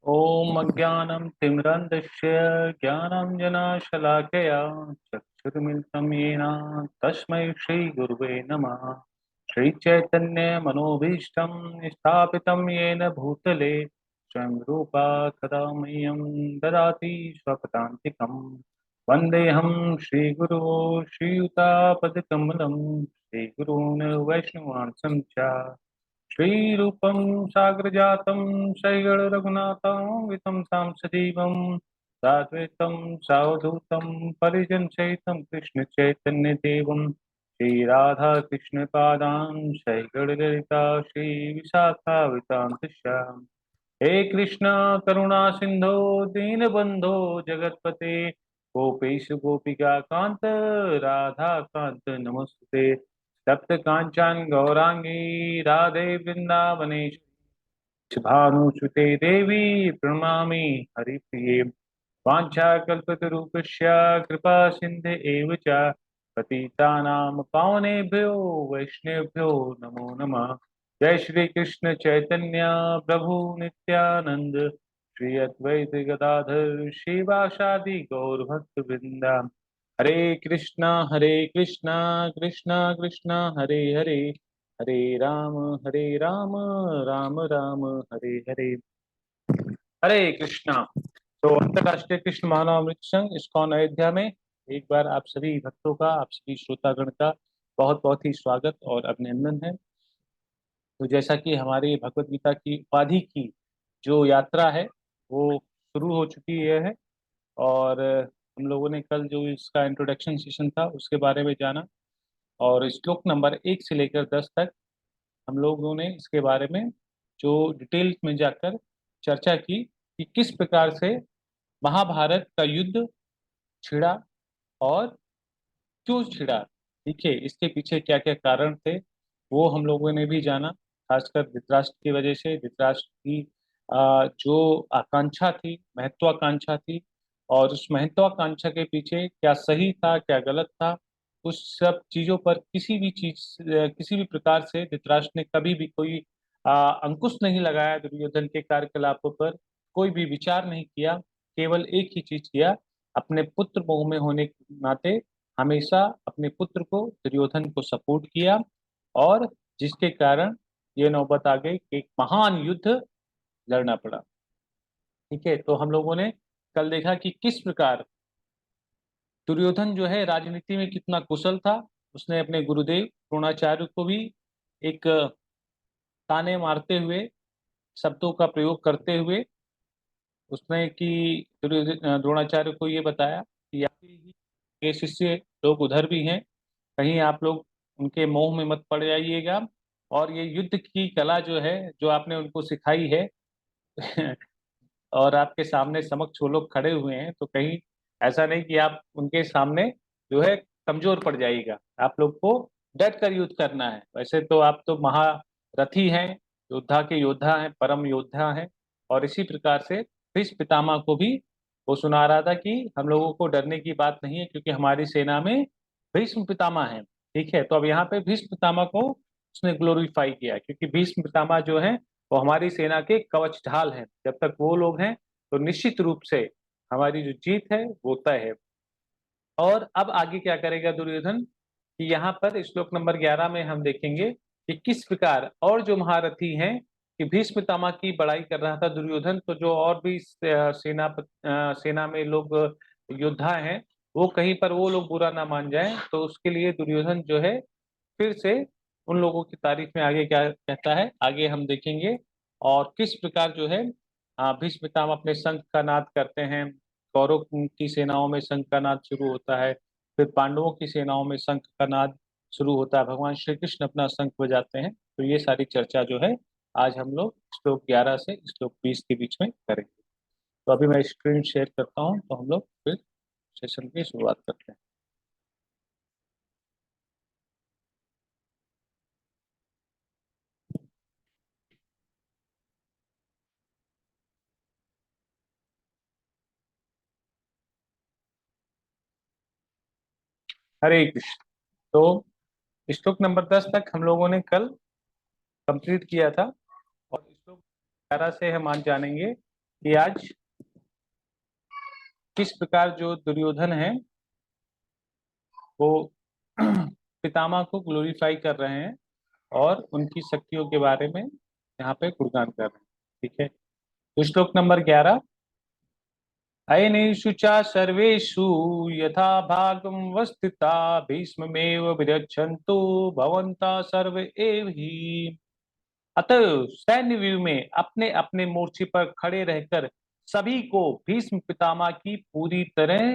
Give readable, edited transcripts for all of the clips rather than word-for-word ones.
ओम अज्ञानं तिमिरन्धस्य ज्ञानाञ्जनशलाकया चक्षुर्मिलितं येन तस्मै श्रीगुरुवे नमः। श्रीचैतन्यमनोभीष्टं स्थापितं येन भूतले स्वयं रूपा कदा मह्यं ददाति स्वपदान्तिकम्। वन्देऽहं श्रीगुरो श्रीयुतापदकमलं श्रीगुरून् वैष्णवांसं च श्रीरूपं साग्रजातं शैगण रघुनाथं वितं सांसदीवं साद्वैतं सावधूतं परिजनसहितं कृष्णचैतन्यदेवं श्रीराधा कृष्णपादान् शैगणललिता श्रीविशाखावितांतश्च हे कृष्ण करुणा सिंधो दीनबंधो जगतपते गोपेश गोपिका कांत राधा कांत नमस्ते तप्त कांचन गौरांगी राधे वृंदावनेश्वरी भानुसुते देवी प्रणमामि हरिप्रिये वाञ्छाकल्पतरुभ्यश्च कृपा सिन्धु एव च पतितानां पावनेभ्यो वैष्णवेभ्यो नमो नमः। जय श्री कृष्ण चैतन्य प्रभु नित्यानंद श्री अद्वैत गदाधर शिवासादि गौर भक्त वृंदा हरे कृष्णा कृष्णा कृष्णा हरे हरे हरे राम राम राम हरे हरे। हरे कृष्णा। तो अंतर्राष्ट्रीय कृष्ण महानवमी संघ इस्कॉन अयोध्या में एक बार आप सभी भक्तों का, आप सभी श्रोतागण का बहुत बहुत ही स्वागत और अभिनंदन है। तो जैसा कि हमारी भगवत गीता की उपाधि की जो यात्रा है वो शुरू हो चुकी है। और हम लोगों ने कल जो इसका इंट्रोडक्शन सेशन था उसके बारे में जाना, और श्लोक नंबर 1 से लेकर 10 तक हम लोगों ने इसके बारे में जो डिटेल्स में जाकर चर्चा की कि किस प्रकार से महाभारत का युद्ध छिड़ा और क्यों छिड़ा, ठीक है, इसके पीछे क्या क्या कारण थे वो हम लोगों ने भी जाना। खासकर धृतराष्ट्र की वजह से, धृतराष्ट्र की जो आकांक्षा थी, महत्वाकांक्षा थी, और उस महत्वाकांक्षा के पीछे क्या सही था क्या गलत था, उस सब चीजों पर किसी भी प्रकार से धृतराष्ट्र ने कभी भी कोई अंकुश नहीं लगाया। दुर्योधन के कार्यकलापों पर कोई भी विचार नहीं किया, केवल एक ही चीज किया, अपने पुत्र मोह में होने के नाते हमेशा अपने पुत्र को, दुर्योधन को सपोर्ट किया, और जिसके कारण ये नौबत आ गई कि एक महान युद्ध लड़ना पड़ा। ठीक है, तो हम लोगों ने कल देखा कि किस प्रकार दुर्योधन जो है राजनीति में कितना कुशल था। उसने अपने गुरुदेव द्रोणाचार्य को भी एक ताने मारते हुए, शब्दों का प्रयोग करते हुए उसने कि द्रोणाचार्य को ये बताया कि आपके ही के शिष्य लोग उधर भी हैं, कहीं आप लोग उनके मोह में मत पड़ जाइएगा। और ये युद्ध की कला जो है, जो आपने उनको सिखाई है और आपके सामने समक्ष वो लोग खड़े हुए हैं, तो कहीं ऐसा नहीं कि आप उनके सामने जो है कमजोर पड़ जाइएगा। आप लोग को डट कर युद्ध करना है। वैसे तो आप तो महारथी हैं, योद्धा के योद्धा हैं, परम योद्धा हैं। और इसी प्रकार से भीष्म पितामह को भी वो सुना रहा था कि हम लोगों को डरने की बात नहीं है, क्योंकि हमारी सेना में भीष्म पितामह है। ठीक है, तो अब यहाँ पे भीष्म पितामह को उसने ग्लोरीफाई किया, क्योंकि भीष्म पितामह जो है वो हमारी सेना के कवच ढाल हैं। जब तक वो लोग हैं तो निश्चित रूप से हमारी जो जीत है वो तय है। और अब आगे क्या करेगा दुर्योधन, कि यहाँ पर श्लोक नंबर 11 में हम देखेंगे कि किस प्रकार और जो महारथी हैं, कि भीष्म पितामह की बड़ाई कर रहा था दुर्योधन, तो जो और भी सेना में लोग योद्धा हैं, वो कहीं पर वो लोग बुरा ना मान जाएं, तो उसके लिए दुर्योधन जो है फिर से उन लोगों की तारीफ में आगे क्या कहता है आगे हम देखेंगे। और किस प्रकार जो है भीष्म पितामह अपने शंख का नाद करते हैं। कौरव की सेनाओं में शंख का नाद शुरू होता है, फिर पांडवों की सेनाओं में शंख का नाद शुरू होता है, भगवान श्री कृष्ण अपना शंख बजाते हैं। तो ये सारी चर्चा जो है आज हम लोग श्लोक 11 से श्लोक 20 के बीच में करेंगे। तो अभी मैं स्क्रीन शेयर करता हूँ, तो हम लोग फिर सेशन की शुरुआत करते हैं। हरे कृष्ण। तो श्लोक नंबर 10 तक हम लोगों ने कल कंप्लीट किया था, और श्लोक 11 से हम आज जानेंगे कि आज किस प्रकार जो दुर्योधन है वो पितामह को ग्लोरीफाई कर रहे हैं और उनकी शक्तियों के बारे में यहाँ पे गुणगान कर रहे हैं। ठीक है, तो श्लोक नंबर 11। अयनेषु च सर्वेषु यथा भागं वस्थिता भीष्ममेव विरक्षन्तु भवन्तः सर्व एव हि। अतः सैन्य व्यू में अपने अपने मोर्चे पर खड़े रहकर सभी को भीष्म पितामह की पूरी तरह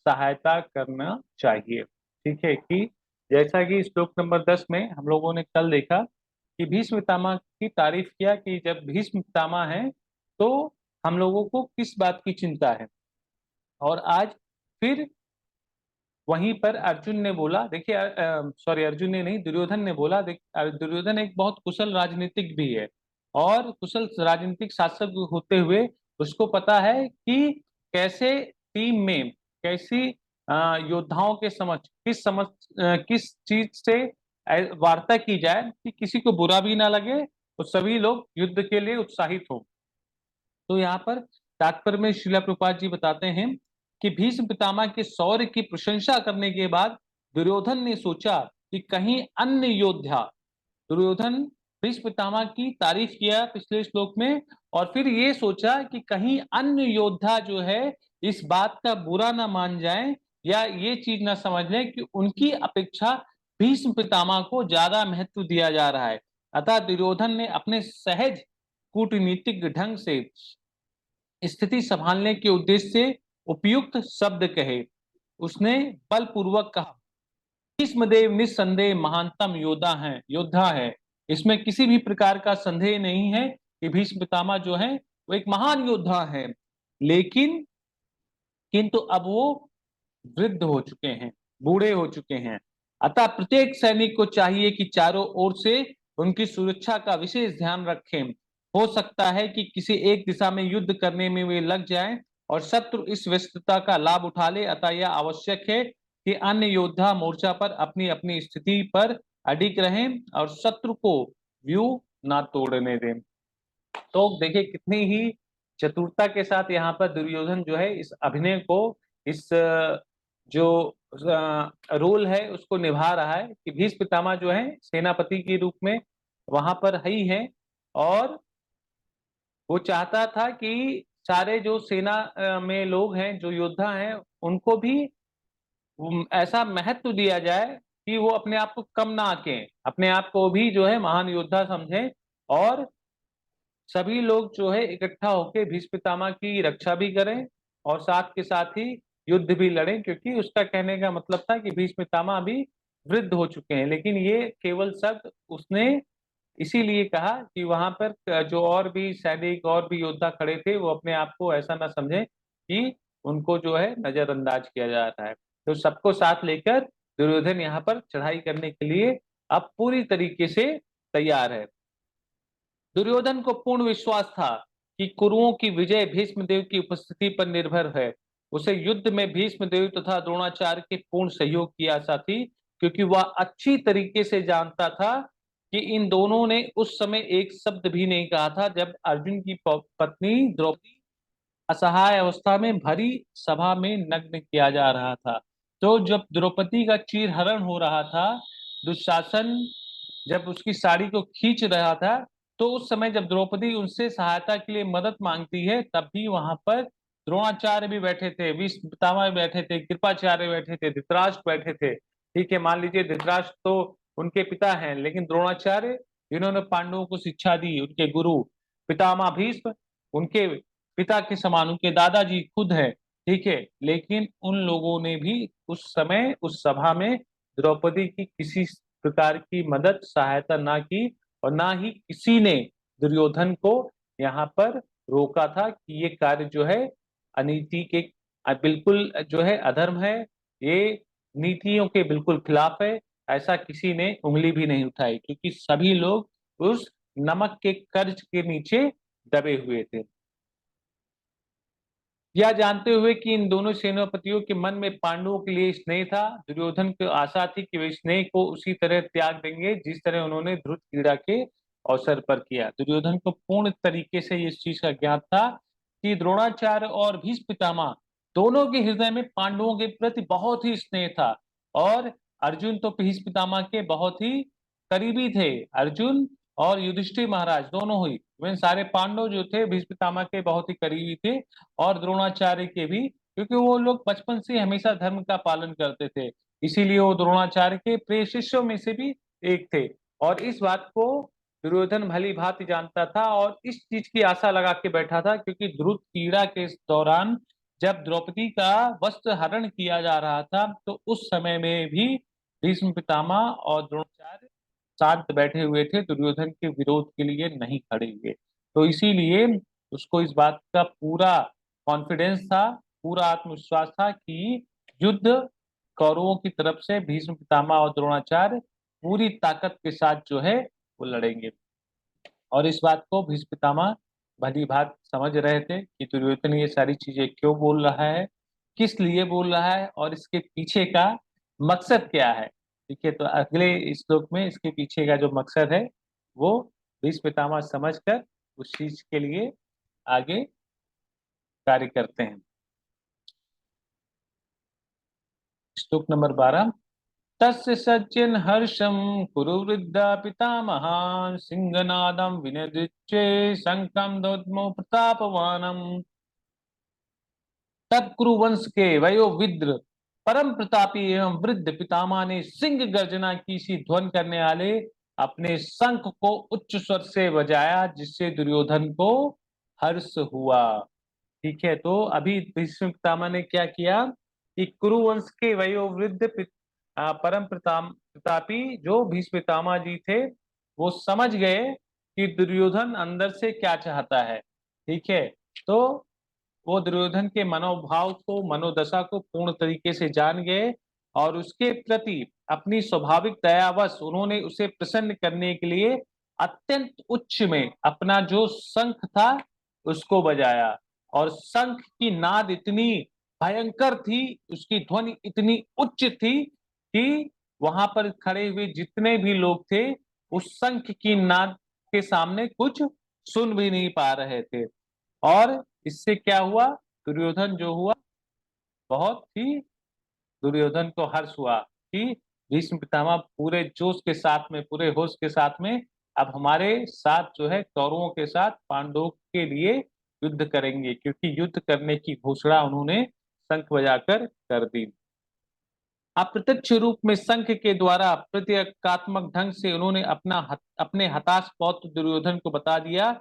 सहायता करना चाहिए। ठीक है, कि जैसा कि श्लोक नंबर 10 में हम लोगों ने कल देखा कि भीष्म पितामह की तारीफ किया कि जब भीष्म पितामह है तो हम लोगों को किस बात की चिंता है। और आज फिर वहीं पर अर्जुन ने बोला, देखिए सॉरी अर्जुन ने नहीं, दुर्योधन ने बोला, दुर्योधन एक बहुत कुशल राजनीतिक भी है और कुशल राजनीतिक शासक होते हुए उसको पता है कि कैसे टीम में कैसी योद्धाओं के समक्ष किस चीज से वार्ता की जाए कि किसी को बुरा भी ना लगे और सभी लोग युद्ध के लिए उत्साहित हो। तो यहाँ पर तात्पर्य में श्रीला प्रभुपाद जी बताते हैं कि भीष्म पितामह के शौर्य की प्रशंसा करने के बाद दुर्योधन ने सोचा कि कहीं अन्य योद्धा, दुर्योधन भीष्म पितामह की तारीफ किया पिछले श्लोक में, और फिर ये सोचा कि कहीं अन्य योद्धा जो है इस बात का बुरा ना मान जाए या ये चीज ना समझ लें कि उनकी अपेक्षा भीष्म पितामह को ज्यादा महत्व दिया जा रहा है। अतः दुर्योधन ने अपने सहज कूटनीतिक ढंग से स्थिति संभालने के उद्देश्य से उपयुक्त शब्द कहे। उसने बलपूर्वक कहा, भीष्मदेव निस्संदेह महानतम योद्धा है। इसमें किसी भी प्रकार का संदेह नहीं है कि भीष्म पितामह जो है वो एक महान योद्धा है, लेकिन किंतु अब वो वृद्ध हो चुके हैं, बूढ़े हो चुके हैं। अतः प्रत्येक सैनिक को चाहिए कि चारों ओर से उनकी सुरक्षा का विशेष ध्यान रखें। हो सकता है कि किसी एक दिशा में युद्ध करने में वे लग जाएं और शत्रु इस व्यस्तता का लाभ उठा ले। अतः यह आवश्यक है कि अन्य योद्धा मोर्चा पर अपनी अपनी स्थिति पर अडिग रहें और शत्रु को व्यू ना तोड़ने दें। तो देखिए कितनी ही चतुरता के साथ यहाँ पर दुर्योधन जो है इस अभिनय को, इस जो रोल है उसको निभा रहा है कि भीष्म पितामह जो है सेनापति के रूप में वहां पर ही है और वो चाहता था कि सारे जो सेना में लोग हैं, जो योद्धा हैं, उनको भी ऐसा महत्व दिया जाए कि वो अपने आप को कम ना आंकें, अपने आप को भी जो है महान योद्धा समझें और सभी लोग जो है इकट्ठा होकर भीष्म पितामह की रक्षा भी करें और साथ के साथ ही युद्ध भी लड़ें, क्योंकि उसका कहने का मतलब था कि भीष्म पितामह अभी वृद्ध हो चुके हैं। लेकिन ये केवल शब्द उसने इसीलिए कहा कि वहां पर जो और भी सैनिक और भी योद्धा खड़े थे वो अपने आप को ऐसा ना समझे कि उनको जो है नजरअंदाज किया जा रहा है। तो सबको साथ लेकर दुर्योधन यहाँ पर चढ़ाई करने के लिए अब पूरी तरीके से तैयार है। दुर्योधन को पूर्ण विश्वास था कि कुरुओं की विजय भीष्मदेव की उपस्थिति पर निर्भर है। उसे युद्ध में भीष्मदेव तथा द्रोणाचार्य के पूर्ण सहयोग की आशा थी, क्योंकि वह अच्छी तरीके से जानता था कि इन दोनों ने उस समय एक शब्द भी नहीं कहा था जब अर्जुन की पत्नी द्रौपदी असहाय अवस्था में भरी सभा में नग्न किया जा रहा था। तो जब द्रौपदी का चीरहरण हो रहा था, दुशासन जब उसकी साड़ी को खींच रहा था, तो उस समय जब द्रौपदी उनसे सहायता के लिए मदद मांगती है तब भी वहां पर द्रोणाचार्य भी बैठे थे, भीष्म पितामह भी बैठे थे, कृपाचार्य बैठे थे, धृतराष्ट्र बैठे थे। ठीक है, मान लीजिए धृतराष्ट्र तो उनके पिता हैं, लेकिन द्रोणाचार्य जिन्होंने पांडवों को शिक्षा दी, उनके गुरु, पितामह भीष्म उनके पिता के समान, उनके दादाजी खुद है। ठीक है, लेकिन उन लोगों ने भी उस समय उस सभा में द्रौपदी की किसी प्रकार की मदद सहायता ना की और ना ही किसी ने दुर्योधन को यहाँ पर रोका था कि ये कार्य जो है अनीति के बिल्कुल जो है अधर्म है, ये नीतियों के बिल्कुल खिलाफ है। ऐसा किसी ने उंगली भी नहीं उठाई, क्योंकि सभी लोग उस नमक के कर्ज के नीचे दबे हुए थे। यह जानते हुए कि इन दोनों सेनापतियों के मन में पांडवों के लिए स्नेह था, दुर्योधन को आशा थी कि वे स्नेह को उसी तरह त्याग देंगे जिस तरह उन्होंने ध्रुव क्रीड़ा के अवसर पर किया। दुर्योधन को पूर्ण तरीके से इस चीज का ज्ञात था कि द्रोणाचार्य और भीष्म पितामह दोनों के हृदय में पांडवों के प्रति बहुत ही स्नेह था। और अर्जुन तो भीष्म पितामह के बहुत ही करीबी थे। अर्जुन और युधिष्ठिर महाराज दोनों ही, वे सारे पांडव जो थे भीष्म पितामह के बहुत ही करीबी थे, और द्रोणाचार्य के भी, क्योंकि वो लोग बचपन से हमेशा धर्म का पालन करते थे। इसीलिए वो द्रोणाचार्य के प्रिय शिष्यों में से भी एक थे। और इस बात को दुर्योधन भली भांति जानता था और इस चीज की आशा लगा के बैठा था, क्योंकि ध्रुव क्रीड़ा के दौरान जब द्रौपदी का वस्त्र हरण किया जा रहा था, तो उस समय में भी भीष्म पितामह और द्रोणाचार्य शांत बैठे हुए थे, दुर्योधन के विरोध के लिए नहीं खड़े हुए। तो इसीलिए उसको इस बात का पूरा कॉन्फिडेंस था, पूरा आत्मविश्वास था कि युद्ध कौरवों की तरफ से भीष्म पितामह और द्रोणाचार्य पूरी ताकत के साथ जो है वो लड़ेंगे। और इस बात को भीष्म पितामह भली भांति समझ रहे थे कि दुर्योधन ये सारी चीजें क्यों बोल रहा है, किस लिए बोल रहा है, और इसके पीछे का मकसद क्या है। ठीक है, तो अगले श्लोक में इसके पीछे का जो मकसद है वो भीष्म पितामह समझकर उस चीज के लिए आगे कार्य करते हैं। श्लोक नंबर 12। तस्य सज्जन हर्षम कुरु वृद्धा पितामहान् सिंहनादं विनिर्दिच्ये शंखं दद्मो प्रतापवानम्। तब कुरुवंश के वयोवृद्ध परम प्रतापी एवं वृद्ध पितामह ने सिंह गर्जना की सी ध्वनि करने वाले अपने शंख को उच्च स्वर से बजाया, जिससे दुर्योधन को हर्ष हुआ। ठीक है, तो अभी भीष्म पितामह ने क्या किया कि कुरुवंश के वयोवृद्ध परम प्रतापी जो भीष्म पितामह जी थे, वो समझ गए कि दुर्योधन अंदर से क्या चाहता है। ठीक है, तो वो दुर्योधन के मनोभाव को, मनोदशा को पूर्ण तरीके से जान गए, और उसके प्रति अपनी स्वाभाविक दयावश उन्होंने उसे प्रसन्न करने के लिए अत्यंत उच्च में अपना जो शंख था उसको बजाया। और शंख की नाद इतनी भयंकर थी, उसकी ध्वनि इतनी उच्च थी कि वहां पर खड़े हुए जितने भी लोग थे उस शंख की नाद के सामने कुछ सुन भी नहीं पा रहे थे। और इससे क्या हुआ, दुर्योधन जो हुआ, बहुत ही दुर्योधन को हर्ष हुआ कि भीष्म पितामह पूरे जोश के साथ में, पूरे होश के साथ में अब हमारे साथ जो है कौरवों के साथ पांडवों के लिए युद्ध करेंगे, क्योंकि युद्ध करने की घोषणा उन्होंने शंख बजाकर कर दी। अप्रत्यक्ष रूप में शंख के द्वारा प्रतीकात्मक ढंग से उन्होंने अपने हताश पौत्र दुर्योधन को बता दिया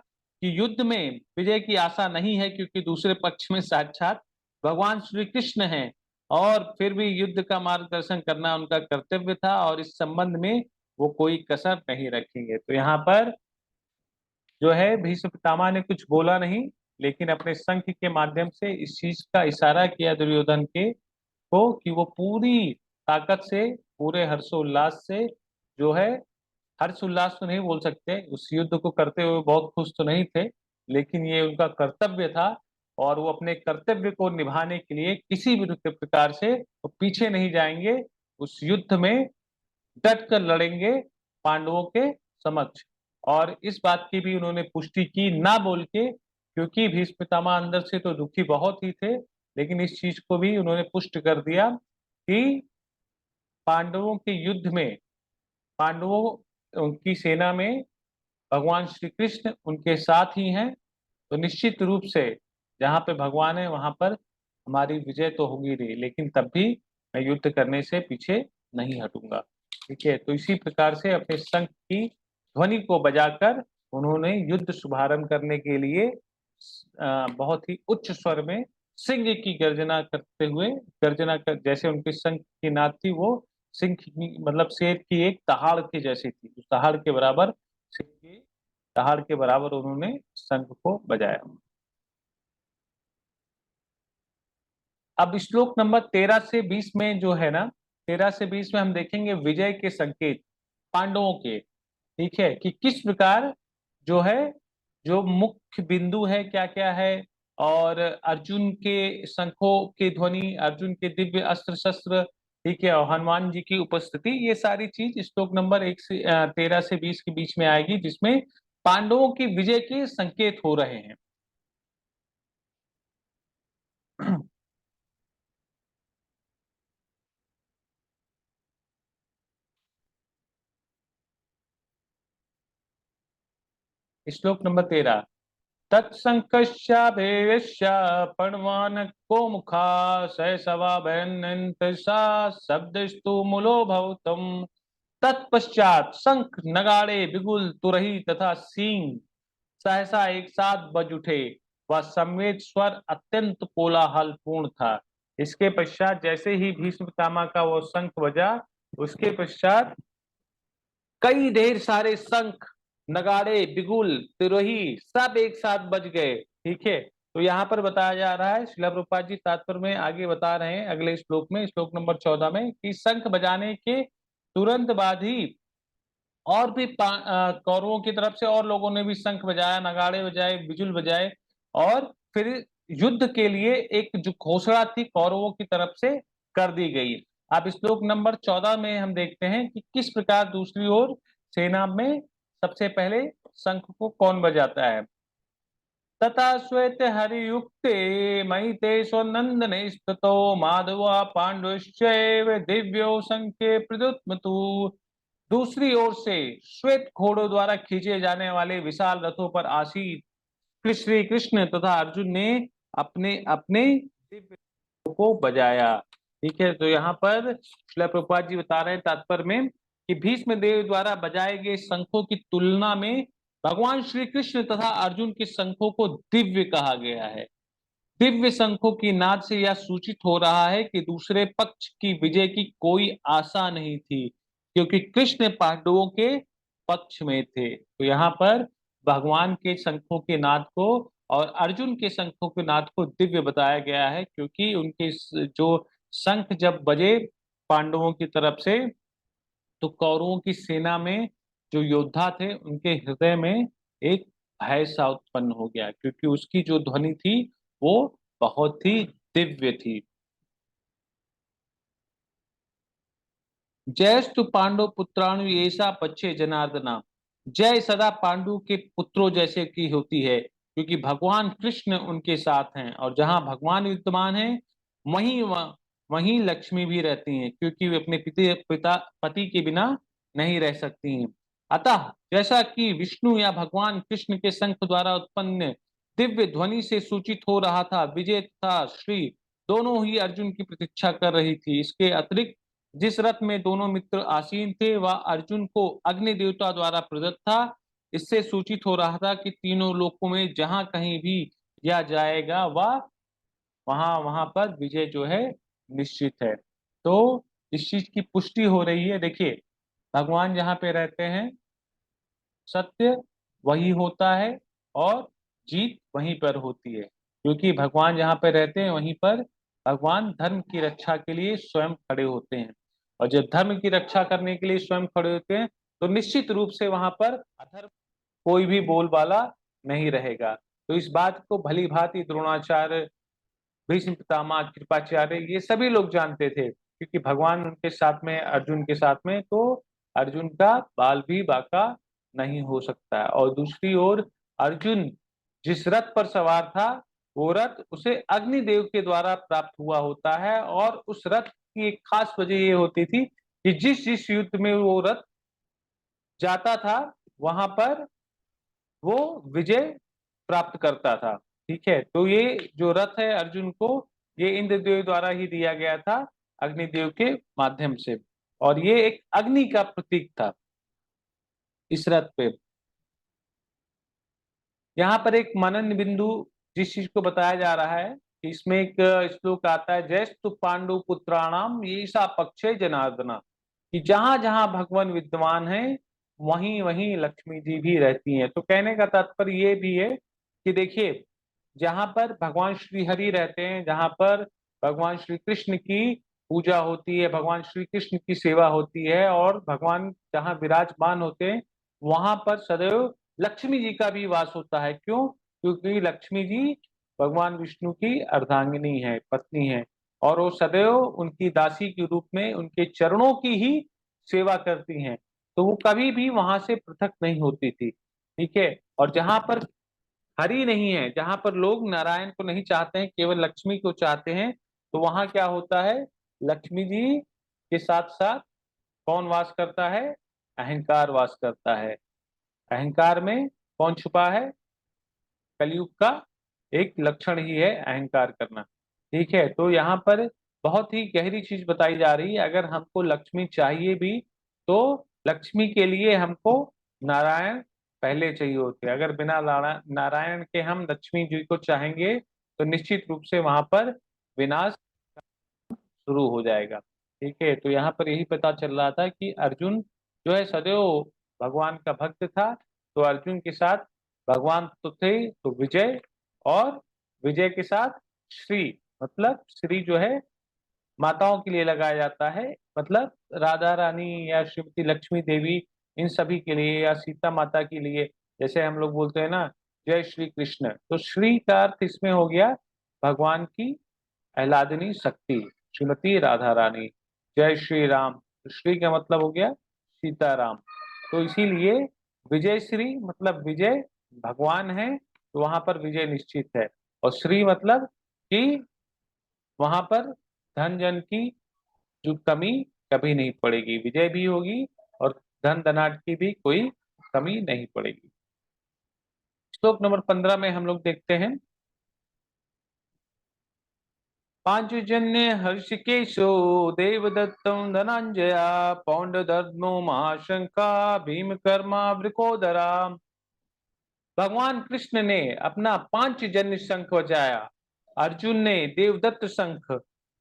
कि युद्ध में विजय की आशा नहीं है, क्योंकि दूसरे पक्ष में साक्षात भगवान श्री कृष्ण हैं, और फिर भी युद्ध का मार्गदर्शन करना उनका कर्तव्य था, और इस संबंध में वो कोई कसर नहीं रखेंगे। तो यहाँ पर जो है भीष्म पितामह ने कुछ बोला नहीं, लेकिन अपने शंख के माध्यम से इस चीज का इशारा किया दुर्योधन के को कि वो पूरी ताकत से, पूरे हर्षोल्लास से जो है, हर्षोल्लास तो नहीं बोल सकते, उस युद्ध को करते हुए बहुत खुश तो नहीं थे, लेकिन ये उनका कर्तव्य था, और वो अपने कर्तव्य को निभाने के लिए किसी भी प्रकार से वो पीछे नहीं जाएंगे, उस युद्ध में डट कर लड़ेंगे पांडवों के समक्ष। और इस बात की भी उन्होंने पुष्टि की ना बोल के, क्योंकि भीष्म पितामह अंदर से तो दुखी बहुत ही थे, लेकिन इस चीज को भी उन्होंने पुष्ट कर दिया कि पांडवों के युद्ध में, पांडवों उनकी सेना में भगवान श्री कृष्ण उनके साथ ही हैं, तो निश्चित रूप से जहाँ पे भगवान है वहां पर हमारी विजय तो होगी नहीं, लेकिन तब भी मैं युद्ध करने से पीछे नहीं हटूंगा। ठीक है, तो इसी प्रकार से अपने शंख की ध्वनि को बजाकर उन्होंने युद्ध शुभारंभ करने के लिए बहुत ही उच्च स्वर में सिंह की गर्जना करते हुए, गर्जना कर, जैसे उनके शंख की नाद थी वो सिंह की, मतलब शेर की एक दहाड़ के जैसी थी, उस दहाड़ के बराबर, सिंह की दहाड़ के बराबर उन्होंने शंख को बजाया। अब श्लोक नंबर 13 से 20 में जो है ना, 13 से 20 में हम देखेंगे विजय के संकेत पांडवों के। ठीक है, कि किस प्रकार जो है, जो मुख्य बिंदु है क्या क्या है, और अर्जुन के शंखों की ध्वनि, अर्जुन के दिव्य अस्त्र शस्त्र, ठीक है, और हनुमान जी की उपस्थिति, ये सारी चीज श्लोक नंबर 13 से 20 के बीच में आएगी, जिसमें पांडवों की विजय के संकेत हो रहे हैं। श्लोक नंबर 13। तत्संकस्याभेयस्य पर्णवान को मुखा स सवा सा शब्दस्तु मूलो भवतम। तत्पश्चात शंख नगाड़े बिगुल तुरही तथा सींग सहसा एक साथ बज उठे। वह संवेद स्वर अत्यंत कोलाहल पूर्ण था। इसके पश्चात जैसे ही भीष्म पितामह का वो शंख बजा, उसके पश्चात कई ढेर सारे शंख नगाड़े बिगुल तिरोही सब एक साथ बज गए। ठीक है, तो यहाँ पर बताया जा रहा है, श्रील प्रभुपाद जी तात्पर्य में आगे बता रहे हैं अगले श्लोक में, श्लोक नंबर 14 में, कि शंख बजाने के तुरंत बाद ही और भी कौरवों की तरफ से और लोगों ने भी शंख बजाया, नगाड़े बजाए, बिजुल बजाए, और फिर युद्ध के लिए एक जो घोषणा थी कौरवों की तरफ से कर दी गई। अब श्लोक नंबर 14 में हम देखते हैं कि किस प्रकार दूसरी ओर सेना में सबसे पहले शंख को कौन बजाता है। तथा श्वेत हरियुक्ते मयिते स्वनंदने स्थितो माधवा पांडुश्चैव दिव्यो शंखे प्रद्युत्मतु। दूसरी ओर से श्वेत घोड़ों द्वारा खींचे जाने वाले विशाल रथों पर आसीन श्री कृष्ण तथा अर्जुन ने अपने अपने दिव्य को बजाया। ठीक है, तो यहाँ पर श्रील प्रभुपाद जी बता रहे हैं तात्पर्य में कि भीष्म देव द्वारा बजाए गए शंखों की तुलना में भगवान श्री कृष्ण तथा अर्जुन के शंखों को दिव्य कहा गया है। दिव्य शंखों की नाद से यह सूचित हो रहा है कि दूसरे पक्ष की विजय की कोई आशा नहीं थी, क्योंकि कृष्ण पांडवों के पक्ष में थे। तो यहाँ पर भगवान के शंखों के नाद को और अर्जुन के शंखों के नाद को दिव्य बताया गया है, क्योंकि उनके जो शंख जब बजे पांडवों की तरफ से, तो कौरवों की सेना में जो योद्धा थे उनके हृदय में एक भय सा उत्पन्न हो गया, क्योंकि उसकी जो ध्वनि थी वो बहुत ही दिव्य थी। जयस्तु पांडव पुत्राणु ऐसा पच्छे जनार्दना। जय सदा पांडु के पुत्रों जैसे की होती है, क्योंकि भगवान कृष्ण उनके साथ हैं, और जहां भगवान विद्यमान है वहीं वहीं लक्ष्मी भी रहती हैं, क्योंकि वे अपने पति के बिना नहीं रह सकती हैं। अतः जैसा कि विष्णु या भगवान कृष्ण के शंख द्वारा उत्पन्न दिव्य ध्वनि से सूचित हो रहा था, विजय तथा श्री दोनों ही अर्जुन की प्रतीक्षा कर रही थी। इसके अतिरिक्त जिस रथ में दोनों मित्र आसीन थे वह अर्जुन को अग्नि देवता द्वारा प्रदत्त था। इससे सूचित हो रहा था कि तीनों लोकों में जहां कहीं भी यह जाएगा वह वहां वहां पर विजय जो है निश्चित है। तो इस चीज की पुष्टि हो रही है। देखिए, भगवान जहाँ पे रहते हैं सत्य वही होता है और जीत वहीं पर होती है, क्योंकि भगवान जहाँ पे रहते हैं वहीं पर भगवान धर्म की रक्षा के लिए स्वयं खड़े होते हैं, और जब धर्म की रक्षा करने के लिए स्वयं खड़े होते हैं तो निश्चित रूप से वहां पर अधर्म कोई भी बोलबाला नहीं रहेगा। तो इस बात को भली भांति द्रोणाचार्य, भीष्म पितामह, कृपाचार्य, ये सभी लोग जानते थे, क्योंकि भगवान उनके साथ में, अर्जुन के साथ में, तो अर्जुन का बाल भी बाका नहीं हो सकता है। और दूसरी ओर अर्जुन जिस रथ पर सवार था वो रथ उसे अग्निदेव के द्वारा प्राप्त हुआ होता है, और उस रथ की एक खास वजह ये होती थी कि जिस जिस युद्ध में वो रथ जाता था वहां पर वो विजय प्राप्त करता था। ठीक है, तो ये जो रथ है अर्जुन को, ये इंद्रदेव द्वारा ही दिया गया था, अग्निदेव के माध्यम से, और ये एक अग्नि का प्रतीक था इस रथ पे। यहाँ पर एक मनन बिंदु जिस चीज को बताया जा रहा है कि इसमें एक श्लोक आता है, जयस्तु पांडु पुत्राणाम येषा पक्षे जनार्दना, कि जहां जहां भगवान विद्यमान है वहीं वहीं लक्ष्मी जी भी रहती हैं। तो कहने का तात्पर्य ये भी है कि देखिए, जहां पर भगवान श्री हरि रहते हैं, जहां पर भगवान श्री कृष्ण की पूजा होती है, भगवान श्री कृष्ण की सेवा होती है, और भगवान जहां विराजमान होते हैं वहां पर सदैव लक्ष्मी जी का भी वास होता है। क्यों? क्योंकि लक्ष्मी जी भगवान विष्णु की अर्धांगिनी है, पत्नी है, और वो सदैव उनकी दासी के रूप में उनके चरणों की ही सेवा करती हैं। तो वो कभी भी वहां से पृथक नहीं होती थी। ठीक है, और जहां पर हरि नहीं है। जहां पर लोग नारायण को नहीं चाहते हैं, केवल लक्ष्मी को चाहते हैं, तो वहां क्या होता है, लक्ष्मी जी के साथ साथ कौन वास करता है, अहंकार वास करता है। अहंकार में कौन छुपा है, कलयुग का एक लक्षण ही है अहंकार करना। ठीक है, तो यहाँ पर बहुत ही गहरी चीज बताई जा रही है। अगर हमको लक्ष्मी चाहिए भी, तो लक्ष्मी के लिए हमको नारायण पहले चाहिए होते हैं। अगर बिना नारायण के हम लक्ष्मी जी को चाहेंगे, तो निश्चित रूप से वहां पर विनाश शुरू हो जाएगा। ठीक है, तो यहाँ पर यही पता चल रहा था कि अर्जुन जो है सदैव भगवान का भक्त था। तो अर्जुन के साथ भगवान तो थे, तो विजय, और विजय के साथ श्री, मतलब श्री जो है माताओं के लिए लगाया जाता है, मतलब राधा रानी या श्रीमती लक्ष्मी देवी, इन सभी के लिए, या सीता माता के लिए। जैसे हम लोग बोलते हैं ना, जय श्री कृष्ण, तो श्री का अर्थ इसमें हो गया भगवान की आह्लादनी शक्ति, श्रीमती राधा रानी। जय श्री राम, तो श्री का मतलब हो गया सीताराम। तो इसीलिए विजय श्री मतलब विजय भगवान है, तो वहां पर विजय निश्चित है। और श्री मतलब कि वहां पर धन जन की जो कमी कभी नहीं पड़ेगी, विजय भी होगी और धन धनाट की भी कोई कमी नहीं पड़ेगी। श्लोक नंबर 15 में हम लोग देखते हैं, पांचजन्य हर्षिकेशो देवदत्तं धनंजया पौंडदर्दनो महाशंका भीम कर्मा वृकोदरा। भगवान कृष्ण ने अपना पांचजन्य शंख बजाया, अर्जुन ने देवदत्त शंख,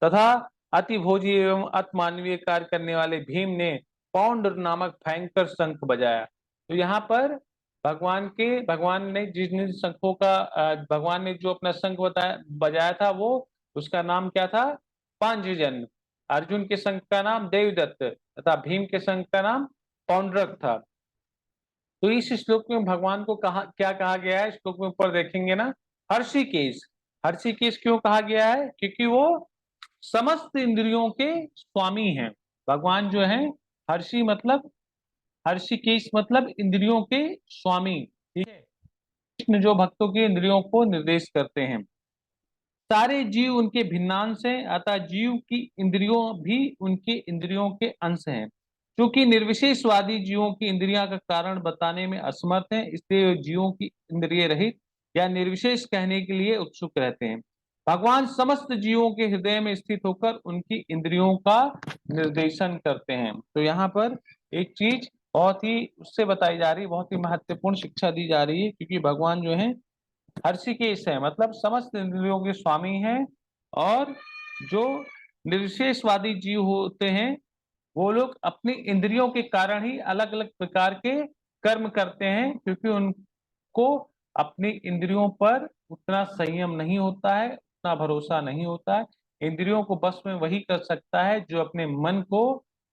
तथा अति भोजी एवं अतमानवीय कार्य करने वाले भीम ने पौंड नामक भयंकर शंख बजाया। तो यहाँ पर भगवान ने जिस जिन शंखों का भगवान ने जो अपना शंख बजाया था, वो उसका नाम क्या था, पांचजन्य। अर्जुन के शंख का नाम देवदत्त तथा भीम के शंख का नाम पौंड्रक था। तो इस श्लोक में भगवान को कहा क्या कहा गया है, श्लोक में ऊपर देखेंगे ना, हर्षिकेश। हर्षिकेश क्यों कहा गया है, क्योंकि वो समस्त इंद्रियों के स्वामी हैं। भगवान जो है, हर्षि मतलब, हर्षिकेश मतलब इंद्रियों के स्वामी। ठीक है, कृष्ण जो भक्तों के इंद्रियों को निर्देश करते हैं। सारे जीव उनके भिन्नांश हैं, अतः जीव की इंद्रियों भी उनके इंद्रियों के अंश हैं। क्योंकि निर्विशेषवादी जीवों की इंद्रियां का कारण बताने में असमर्थ हैं, इसलिए वे जीवों की इंद्रिय रहित या निर्विशेष कहने के लिए उत्सुक रहते हैं। भगवान समस्त जीवों के हृदय में स्थित होकर उनकी इंद्रियों का निर्देशन करते हैं। तो यहाँ पर एक चीज बहुत ही उससे बताई जा रही है, बहुत ही महत्वपूर्ण शिक्षा दी जा रही है, क्योंकि भगवान जो है हर्षिकेश है, मतलब समस्त इंद्रियों के स्वामी हैं। और जो निर्विशेषवादी जीव होते हैं, वो लोग अपनी इंद्रियों के कारण ही अलग अलग प्रकार के कर्म करते हैं, क्योंकि उनको अपनी इंद्रियों पर उतना संयम नहीं होता है, उतना भरोसा नहीं होता है। इंद्रियों को बस में वही कर सकता है जो अपने मन को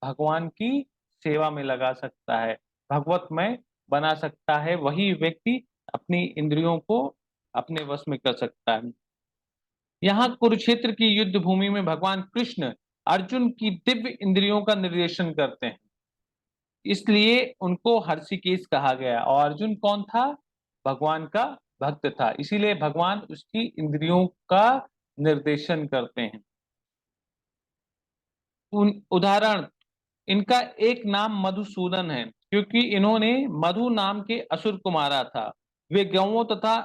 भगवान की सेवा में लगा सकता है, भगवतमय बना सकता है, वही व्यक्ति अपनी इंद्रियों को अपने वश में कर सकता है। यहाँ कुरुक्षेत्र की युद्ध भूमि में भगवान कृष्ण अर्जुन की दिव्य इंद्रियों का निर्देशन करते हैं, इसलिए उनको हर्षिकेश कहा गया। और अर्जुन कौन था, भगवान का भक्त था, इसीलिए भगवान उसकी इंद्रियों का निर्देशन करते हैं। उदाहरण, इनका एक नाम मधुसूदन है, क्योंकि इन्होंने मधु नाम के असुर को मारा था। वे गौओं तथा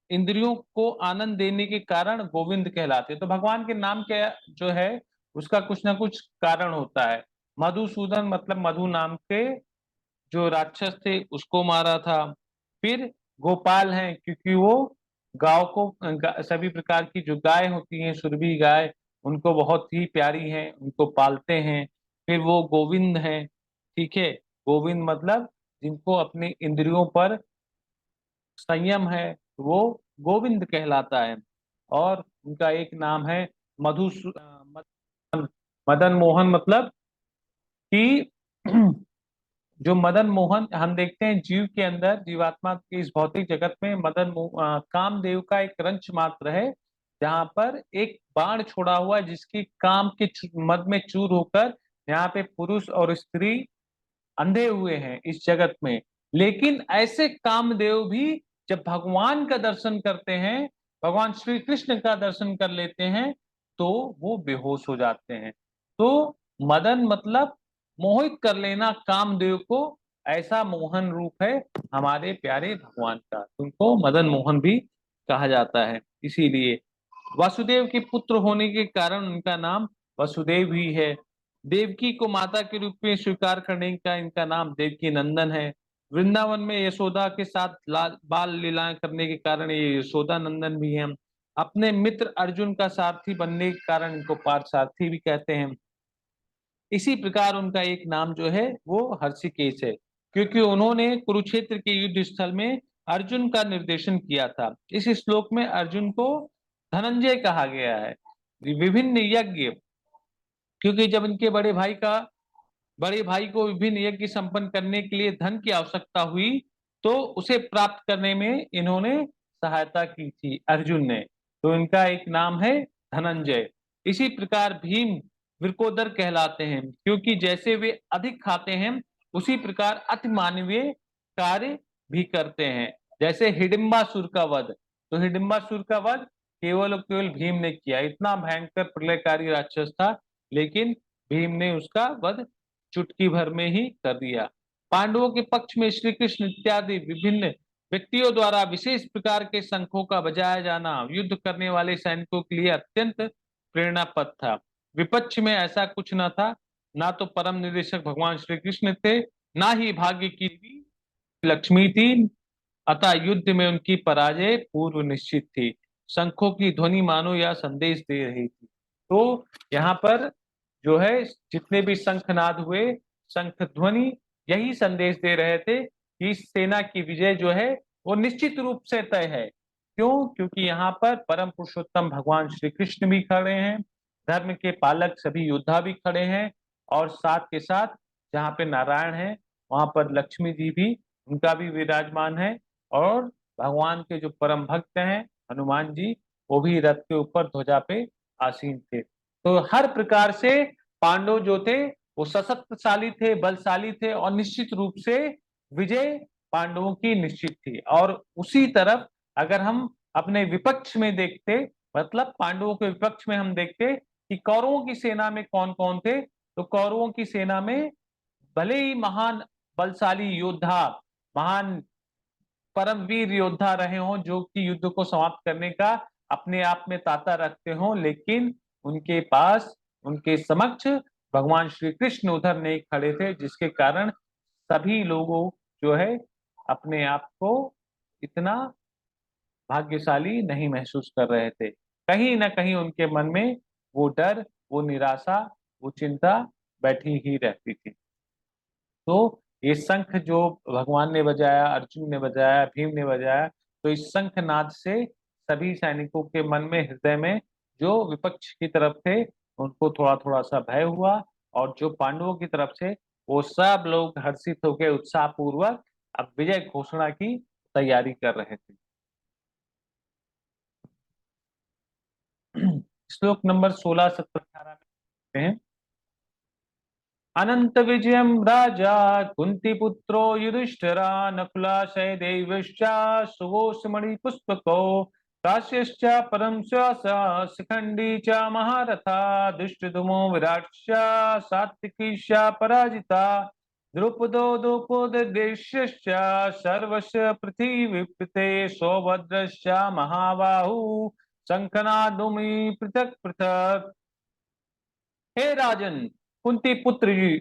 इंद्रियों को आनंद देने के कारण गोविंद कहलाते। तो भगवान के नाम के जो है उसका कुछ ना कुछ कारण होता है। मधुसूदन मतलब मधु नाम के जो राक्षस थे उसको मारा था। फिर गोपाल हैं, क्योंकि वो गांव को सभी प्रकार की जो गाय होती हैं, सुरभि गाय, उनको बहुत ही प्यारी हैं, उनको पालते हैं। फिर वो गोविंद हैं। ठीक है, गोविंद मतलब जिनको अपनी इंद्रियों पर संयम है, वो गोविंद कहलाता है। और उनका एक नाम है मधु मदन मोहन, मतलब कि जो मदन मोहन हम देखते हैं जीव के अंदर, जीवात्मा के इस भौतिक जगत में कामदेव का एक रंच मात्र है, जहां पर एक बाण छोड़ा हुआ है, जिसकी काम के मद में चूर होकर यहाँ पे पुरुष और स्त्री अंधे हुए हैं इस जगत में। लेकिन ऐसे कामदेव भी जब भगवान का दर्शन करते हैं, भगवान श्री कृष्ण का दर्शन कर लेते हैं, तो वो बेहोश हो जाते हैं। तो मदन मतलब मोहित कर लेना कामदेव को, ऐसा मोहन रूप है हमारे प्यारे भगवान का। उनको मदन मोहन भी कहा जाता है। इसीलिए वासुदेव के पुत्र होने के कारण उनका नाम वसुदेव ही है। देवकी को माता के रूप में स्वीकार करने का इनका नाम देवकी नंदन है। वृंदावन में यशोदा के साथ बाल लीलाएं करने के कारण ये यशोदा नंदन भी हैं। अपने मित्र अर्जुन का सारथी बनने के कारण इनको पार्थसारथी भी कहते हैं। इसी प्रकार उनका एक नाम जो है वो हर्षिकेश है, क्योंकि उन्होंने कुरुक्षेत्र के युद्ध स्थल में अर्जुन का निर्देशन किया था। इस श्लोक में अर्जुन को धनंजय कहा गया है। विभिन्न यज्ञ, क्योंकि जब इनके बड़े भाई को विभिन्न यज्ञ संपन्न करने के लिए धन की आवश्यकता हुई, तो उसे प्राप्त करने में इन्होंने सहायता की थी अर्जुन ने। तो इनका एक नाम है धनंजय। इसी प्रकार भीम वृकोदर कहलाते हैं, क्योंकि जैसे वे अधिक खाते हैं, उसी प्रकार अति मानवीय कार्य भी करते हैं। जैसे हिडिंबासुर का वध, तो हिडिंबासुर का वध केवल और केवल भीम ने किया। इतना भयंकर प्रलयकारी राक्षस था, लेकिन भीम ने उसका वध चुटकी भर में ही कर दिया। पांडवों के पक्ष में श्री कृष्ण इत्यादि विभिन्न व्यक्तियों द्वारा विशेष प्रकार के शंखों का बजाया जाना युद्ध करने वाले सैनिकों के लिए अत्यंत प्रेरणापद था। विपक्ष में ऐसा कुछ न था। ना तो परम निदेशक भगवान श्री कृष्ण थे, ना ही भाग्य की लक्ष्मी थी, अतः युद्ध में उनकी पराजय पूर्व निश्चित थी। शंखों की ध्वनि मानो या संदेश दे रही थी। तो यहाँ पर जो है जितने भी शंखनाद हुए, शंख ध्वनि यही संदेश दे रहे थे कि इस सेना की विजय जो है वो निश्चित रूप से तय है। क्यों? क्योंकि यहाँ पर परम पुरुषोत्तम भगवान श्री कृष्ण भी खड़े हैं, धर्म के पालक सभी योद्धा भी खड़े हैं, और साथ के साथ जहाँ पे नारायण है वहां पर लक्ष्मी जी भी, उनका भी विराजमान है। और भगवान के जो परम भक्त हैं हनुमान जी, वो भी रथ के ऊपर ध्वजा पे आसीन थे। तो हर प्रकार से पांडव जो थे वो सशक्तशाली थे, बलशाली थे, और निश्चित रूप से विजय पांडवों की निश्चित थी। और उसी तरफ अगर हम अपने विपक्ष में देखते, मतलब पांडवों के विपक्ष में हम देखते कि कौरवों की सेना में कौन कौन थे, तो कौरवों की सेना में भले ही महान बलशाली योद्धा, महान परमवीर योद्धा रहे हों, जो कि युद्ध को समाप्त करने का अपने आप में ताकत रखते हों, लेकिन उनके पास, उनके समक्ष भगवान श्री कृष्ण उधर नहीं खड़े थे, जिसके कारण सभी लोगों जो है अपने आप को इतना भाग्यशाली नहीं महसूस कर रहे थे। कहीं ना कहीं उनके मन में वो डर, वो निराशा, वो चिंता बैठी ही रहती थी। तो ये शंख जो भगवान ने बजाया, अर्जुन ने बजाया, भीम ने बजाया, तो इस शंख नाद से सभी सैनिकों के मन में, हृदय में, जो विपक्ष की तरफ थे उनको थोड़ा थोड़ा सा भय हुआ, और जो पांडवों की तरफ से वो सब लोग हर्षित होकर उत्साह पूर्वक अब विजय घोषणा की तैयारी कर रहे थे। श्लोक नंबर 16, 17, 18 में हैं। अनंत विजयम राजा कुंती पुत्रो युधिष्ठिरा नकुलाशय देवश्च सुघोषमणि पुष्पको काश्यश्च परम श्वासा शिखंडी च महारथा दुष्टधुमो विराट्श्च सात्विकीश्च पराजिता द्रुपदो द्रुपदेश्यश्च सर्वस्य पृथिवीपते सौभद्रश्च महाबाहु शंखनादुमि पृथक पृथक। हे राजन, कुंती पुत्र जी,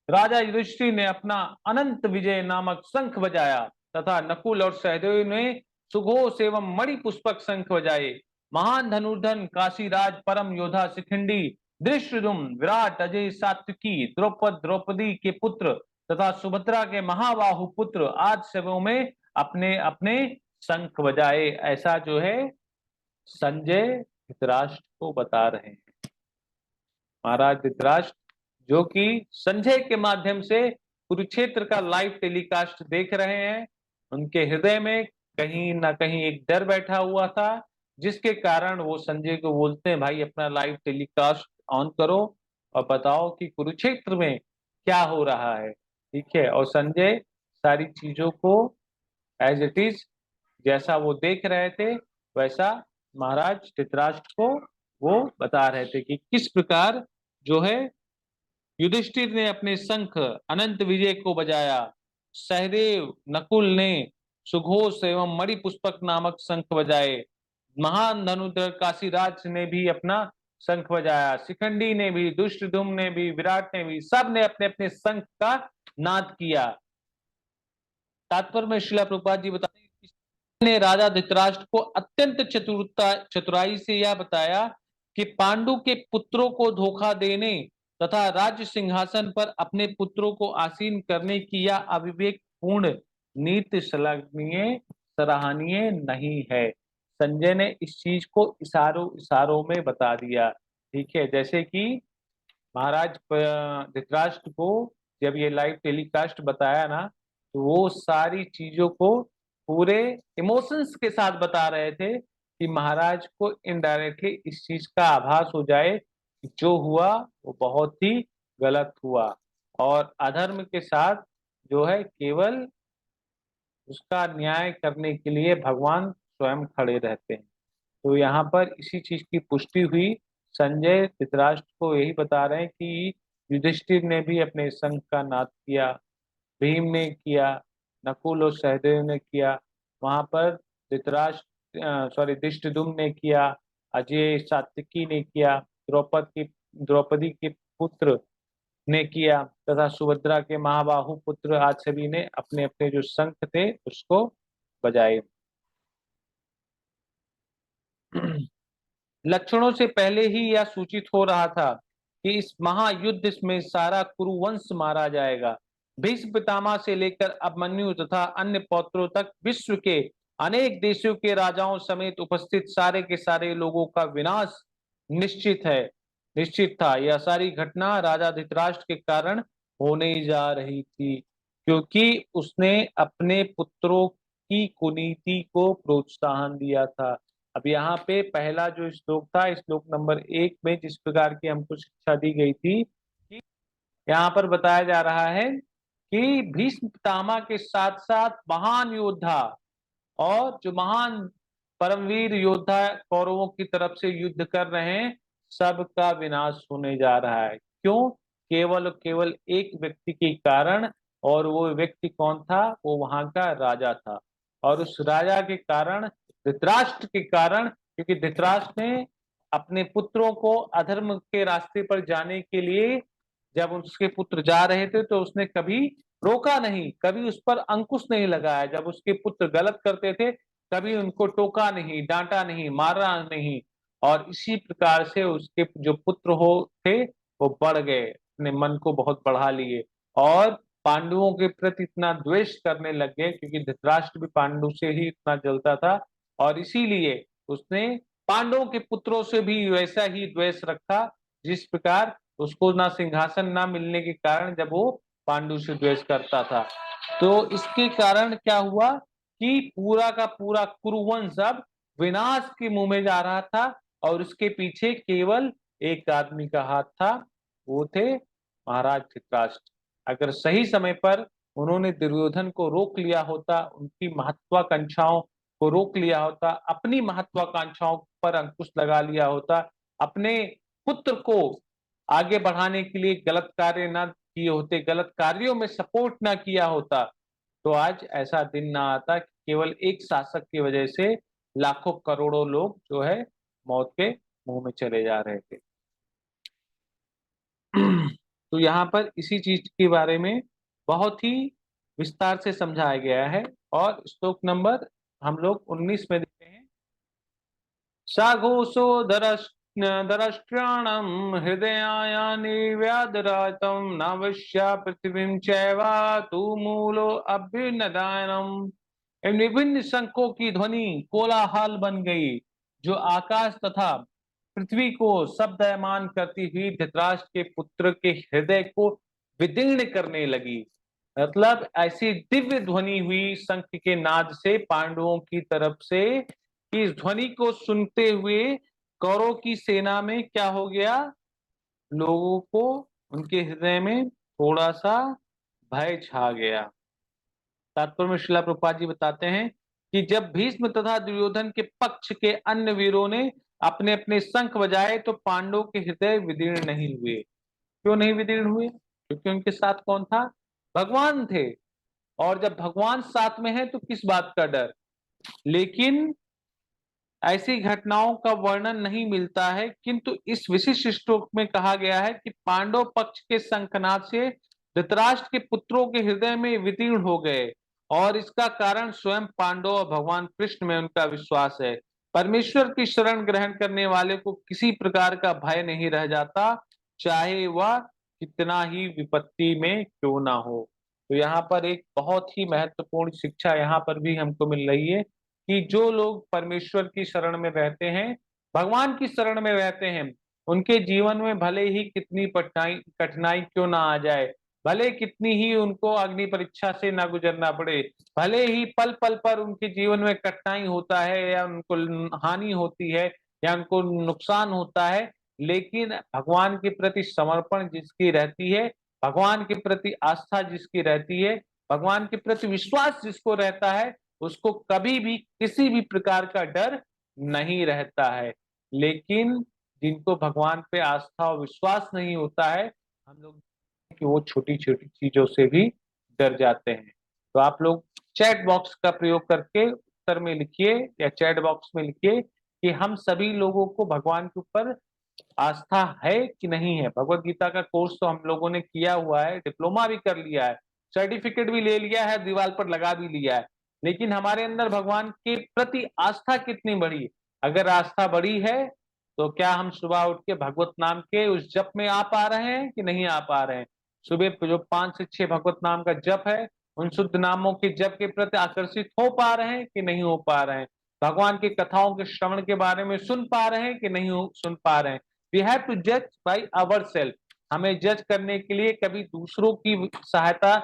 राजा युधिष्ठिर ने अपना अनंत विजय नामक शंख बजाया, तथा नकुल और सहदेव ने सुघोष एवं मणि पुष्पक शंख बजाए। महान धनुर्धन काशीराज परम योद्धा शिखंडी धृष्टद्युम्न विराट अजय सात्विकी द्रौपद द्रौपदी के पुत्र तथा सुभद्रा के महाबाहु पुत्र आज सबों में अपने अपने शंख बजाए। ऐसा जो है संजय धृतराष्ट्र को बता रहे हैं। महाराज धृतराष्ट्र जो कि संजय के माध्यम से कुरुक्षेत्र का लाइव टेलीकास्ट देख रहे हैं, उनके हृदय में कहीं ना कहीं एक डर बैठा हुआ था, जिसके कारण वो संजय को बोलते हैं, भाई अपना लाइव टेलीकास्ट ऑन करो और बताओ कि कुरुक्षेत्र में क्या हो रहा है। ठीक है, और संजय सारी चीजों को एज इट इज जैसा वो देख रहे थे वैसा महाराज धृतराष्ट्र को वो बता रहे थे कि किस प्रकार जो है युधिष्ठिर ने अपने शंख अनंत विजय को बजाया, सहदेव नकुल ने सुघोष एवं मणिपुष्पक नामक शंख बजाए, महान धनुधर काशीराज ने भी अपना शंख बजाया, शिखंडी ने भी, दुष्टधुम्न ने भी, विराट ने भी, सब ने अपने अपने शंख का नाद किया। तात्पर्य में श्रील प्रभुपाद जी बताते हैं ने राजा धृतराष्ट्र को अत्यंत चतुराई से यह बताया कि पांडु के पुत्रों को धोखा देने तथा राज्य सिंहासन पर अपने पुत्रों को आसीन करने की यह अविवेकपूर्ण नीति श्लाघनीय सराहनीय नहीं है। संजय ने इस चीज को इशारों इशारों में बता दिया। ठीक है, जैसे कि महाराज धृतराष्ट्र को जब ये लाइव टेलीकास्ट बताया ना, तो वो सारी चीजों को पूरे इमोशंस के साथ बता रहे थे कि महाराज को इनडायरेक्टली इस चीज का आभास हो जाए कि जो हुआ वो बहुत ही गलत हुआ और अधर्म के साथ जो है केवल उसका न्याय करने के लिए भगवान स्वयं खड़े रहते हैं। तो यहाँ पर इसी चीज की पुष्टि हुई। संजय धृतराष्ट्र को यही बता रहे हैं कि युधिष्ठिर ने भी अपने संघ का नाद किया, भीम ने किया, नकुल और सहदेव ने किया, वहां पर धृष्टद्युम्न ने किया, अजय सात्विकी ने किया, द्रौपदी के पुत्र ने किया तथा सुभद्रा के महाबाहु पुत्र आज सभी ने अपने अपने जो शंख थे उसको बजाए। लक्षणों से पहले ही यह सूचित हो रहा था कि इस महायुद्ध में सारा कुरुवंश मारा जाएगा। भीष्म पितामह से लेकर अभिमन्यु तथा अन्य पौत्रों तक विश्व के अनेक देशों के राजाओं समेत उपस्थित सारे के सारे लोगों का विनाश निश्चित था। यह सारी घटना राजा धृतराष्ट्र के कारण होने जा रही थी, क्योंकि उसने अपने पुत्रों की कुनीति को प्रोत्साहन दिया था। अब यहाँ पे पहला जो श्लोक था, श्लोक नंबर 1 में जिस प्रकार की हमको शिक्षा दी गई थी कि यहाँ पर बताया जा रहा है कि भीष्म पितामह के साथ साथ महान योद्धा और जो महान परमवीर योद्धा कौरवों की तरफ से युद्ध कर रहे हैं, सबका विनाश होने जा रहा है। क्यों? केवल केवल एक व्यक्ति के कारण, और वो व्यक्ति कौन था? वो वहां का राजा था। और उस राजा के कारण, धृतराष्ट्र के कारण, क्योंकि धृतराष्ट्र ने अपने पुत्रों को अधर्म के रास्ते पर जाने के लिए जब उसके पुत्र जा रहे थे तो उसने कभी रोका नहीं, कभी उस पर अंकुश नहीं लगाया। जब उसके पुत्र गलत करते थे कभी उनको टोका नहीं, डांटा नहीं, मारा नहीं। और इसी प्रकार से उसके जो पुत्र हो थे वो बढ़ गए, अपने मन को बहुत बढ़ा लिए और पांडवों के प्रति इतना द्वेष करने लग गए, क्योंकि धृतराष्ट्र भी पांडु से ही इतना जलता था और इसीलिए उसने पांडवों के पुत्रों से भी वैसा ही द्वेष रखा जिस प्रकार उसको ना सिंहासन ना मिलने के कारण जब वो पांडु से द्वेष करता था। तो इसके कारण क्या हुआ कि पूरा का पूरा कुरुवंश अब विनाश के मुंह में जा रहा था और उसके पीछे केवल एक आदमी का हाथ था, वो थे महाराज धृतराष्ट्र। अगर सही समय पर उन्होंने दुर्योधन को रोक लिया होता, उनकी महत्वाकांक्षाओं को रोक लिया होता, अपनी महत्वाकांक्षाओं पर अंकुश लगा लिया होता, अपने पुत्र को आगे बढ़ाने के लिए गलत कार्य ना किए होते, गलत कार्यों में सपोर्ट ना किया होता, तो आज ऐसा दिन ना आता कि केवल एक शासक की वजह से लाखों करोड़ों लोग जो है मौत के मुंह में चले जा रहे थे। तो यहाँ पर इसी चीज के बारे में बहुत ही विस्तार से समझाया गया है। और श्लोक नंबर हम लोग 19 में देखते हैं, साघोषो दरष्ट्राणम हृदयानि व्याधरातम नावश्या पृथ्वीं चैवा तू मूलो अभ्युन्नदानम। इन विभिन्न शंखों की ध्वनि कोलाहल बन गई जो आकाश तथा पृथ्वी को शब्दमान करती हुई धृतराष्ट्र के पुत्र के हृदय को विदीर्ण करने लगी। मतलब ऐसी दिव्य ध्वनि हुई शंख के नाद से पांडवों की तरफ से, इस ध्वनि को सुनते हुए कौरव की सेना में क्या हो गया? लोगों को उनके हृदय में थोड़ा सा भय छा गया। तात्पर्य में श्रील प्रभुपाद जी बताते हैं कि जब भीष्म तथा दुर्योधन के पक्ष के अन्य वीरों ने अपने अपने शंख बजाए तो पांडवों के हृदय विदीर्ण नहीं हुए। क्यों नहीं विदीर्ण हुए? क्योंकि उनके साथ कौन था? भगवान थे। और जब भगवान साथ में है तो किस बात का डर? लेकिन ऐसी घटनाओं का वर्णन नहीं मिलता है, किंतु इस विशिष्ट श्लोक में कहा गया है कि पांडव पक्ष के शंखनाद से धृतराष्ट्र के पुत्रों के हृदय में वितीर्ण हो गए, और इसका कारण स्वयं पांडव और भगवान कृष्ण में उनका विश्वास है। परमेश्वर की शरण ग्रहण करने वाले को किसी प्रकार का भय नहीं रह जाता, चाहे वह कितना ही विपत्ति में क्यों ना हो। तो यहाँ पर एक बहुत ही महत्वपूर्ण शिक्षा यहाँ पर भी हमको मिल रही है कि जो लोग परमेश्वर की शरण में रहते हैं, भगवान की शरण में रहते हैं, उनके जीवन में भले ही कितनी कठिनाई कठिनाई क्यों ना आ जाए, भले कितनी ही उनको अग्नि परीक्षा से ना गुजरना पड़े, भले ही पल पल पर उनके जीवन में कठिनाई होता है या उनको हानि होती है या उनको नुकसान होता है, लेकिन भगवान के प्रति समर्पण जिसकी रहती है, भगवान के प्रति आस्था जिसकी रहती है, भगवान के प्रति विश्वास जिसको रहता है, उसको कभी भी किसी भी प्रकार का डर नहीं रहता है। लेकिन जिनको भगवान पे आस्था और विश्वास नहीं होता है, हम लोग कि वो छोटी छोटी चीजों से भी डर जाते हैं। तो आप लोग चैट बॉक्स का प्रयोग करके उत्तर में लिखिए या चैट बॉक्स में लिखिए कि हम सभी लोगों को भगवान के ऊपर आस्था है कि नहीं है। भगवत गीता का कोर्स तो हम लोगों ने किया हुआ है, डिप्लोमा भी कर लिया है, सर्टिफिकेट भी ले लिया है, दीवार पर लगा भी लिया है, लेकिन हमारे अंदर भगवान के प्रति आस्था कितनी बड़ी? अगर आस्था बड़ी है तो क्या हम सुबह उठ के भगवत नाम के उस जप में आ पा रहे हैं कि नहीं आ पा रहे हैं? सुबह जो 5 से 6 भगवत नाम का जप है, उन शुद्ध नामों के जप के प्रति आकर्षित हो पा रहे हैं कि नहीं हो पा रहे हैं? भगवान की कथाओं के श्रवण के बारे में सुन पा रहे हैं कि नहीं सुन पा रहे हैं? वी हैव टू जज बाई अवर सेल्फ। हमें जज करने के लिए कभी दूसरों की सहायता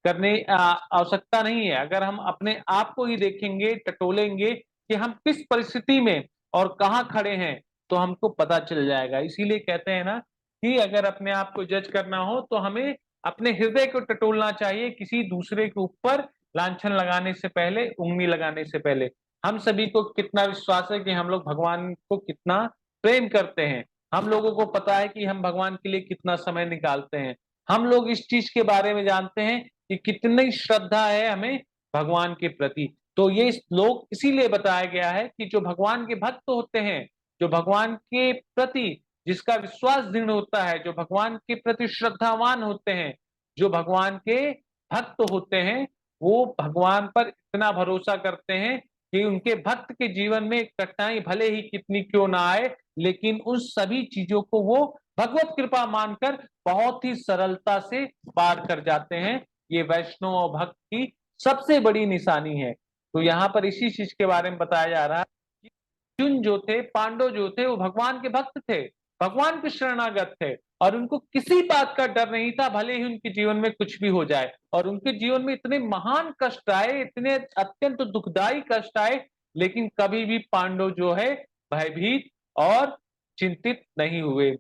करने आवश्यकता नहीं है। अगर हम अपने आप को ही देखेंगे, टटोलेंगे कि हम किस परिस्थिति में और कहाँ खड़े हैं, तो हमको पता चल जाएगा। इसीलिए कहते हैं ना कि अगर अपने आप को जज करना हो तो हमें अपने हृदय को टटोलना चाहिए, किसी दूसरे के ऊपर लांछन लगाने से पहले, उंगली लगाने से पहले। हम सभी को कितना विश्वास है कि हम लोग भगवान को कितना प्रेम करते हैं, हम लोगों को पता है कि हम भगवान के लिए कितना समय निकालते हैं, हम लोग इस चीज के बारे में जानते हैं कि कितनी श्रद्धा है हमें भगवान के प्रति। तो ये श्लोक इसीलिए बताया गया है कि जो भगवान के भक्त होते हैं, जो भगवान के प्रति जिसका विश्वास दृढ़ होता है, जो भगवान के प्रति श्रद्धावान होते हैं, जो भगवान के भक्त होते हैं, वो भगवान पर इतना भरोसा करते हैं कि उनके भक्त के जीवन में कठिनाई भले ही कितनी क्यों ना आए, लेकिन उन सभी चीजों को वो भगवत कृपा मानकर बहुत ही सरलता से पार कर जाते हैं। ये वैष्णव और भक्त की सबसे बड़ी निशानी है। तो यहाँ पर इसी चीज के बारे में बताया जा रहा है कि अर्जुन जो थे, पांडव जो थे, वो भगवान के भक्त थे, भगवान के शरणागत थे, और उनको किसी बात का डर नहीं था, भले ही उनके जीवन में कुछ भी हो जाए। और उनके जीवन में इतने महान कष्ट आए, इतने अत्यंत दुखदायी कष्ट आए, लेकिन कभी भी पांडव जो है भयभीत और चिंतित नहीं हुए।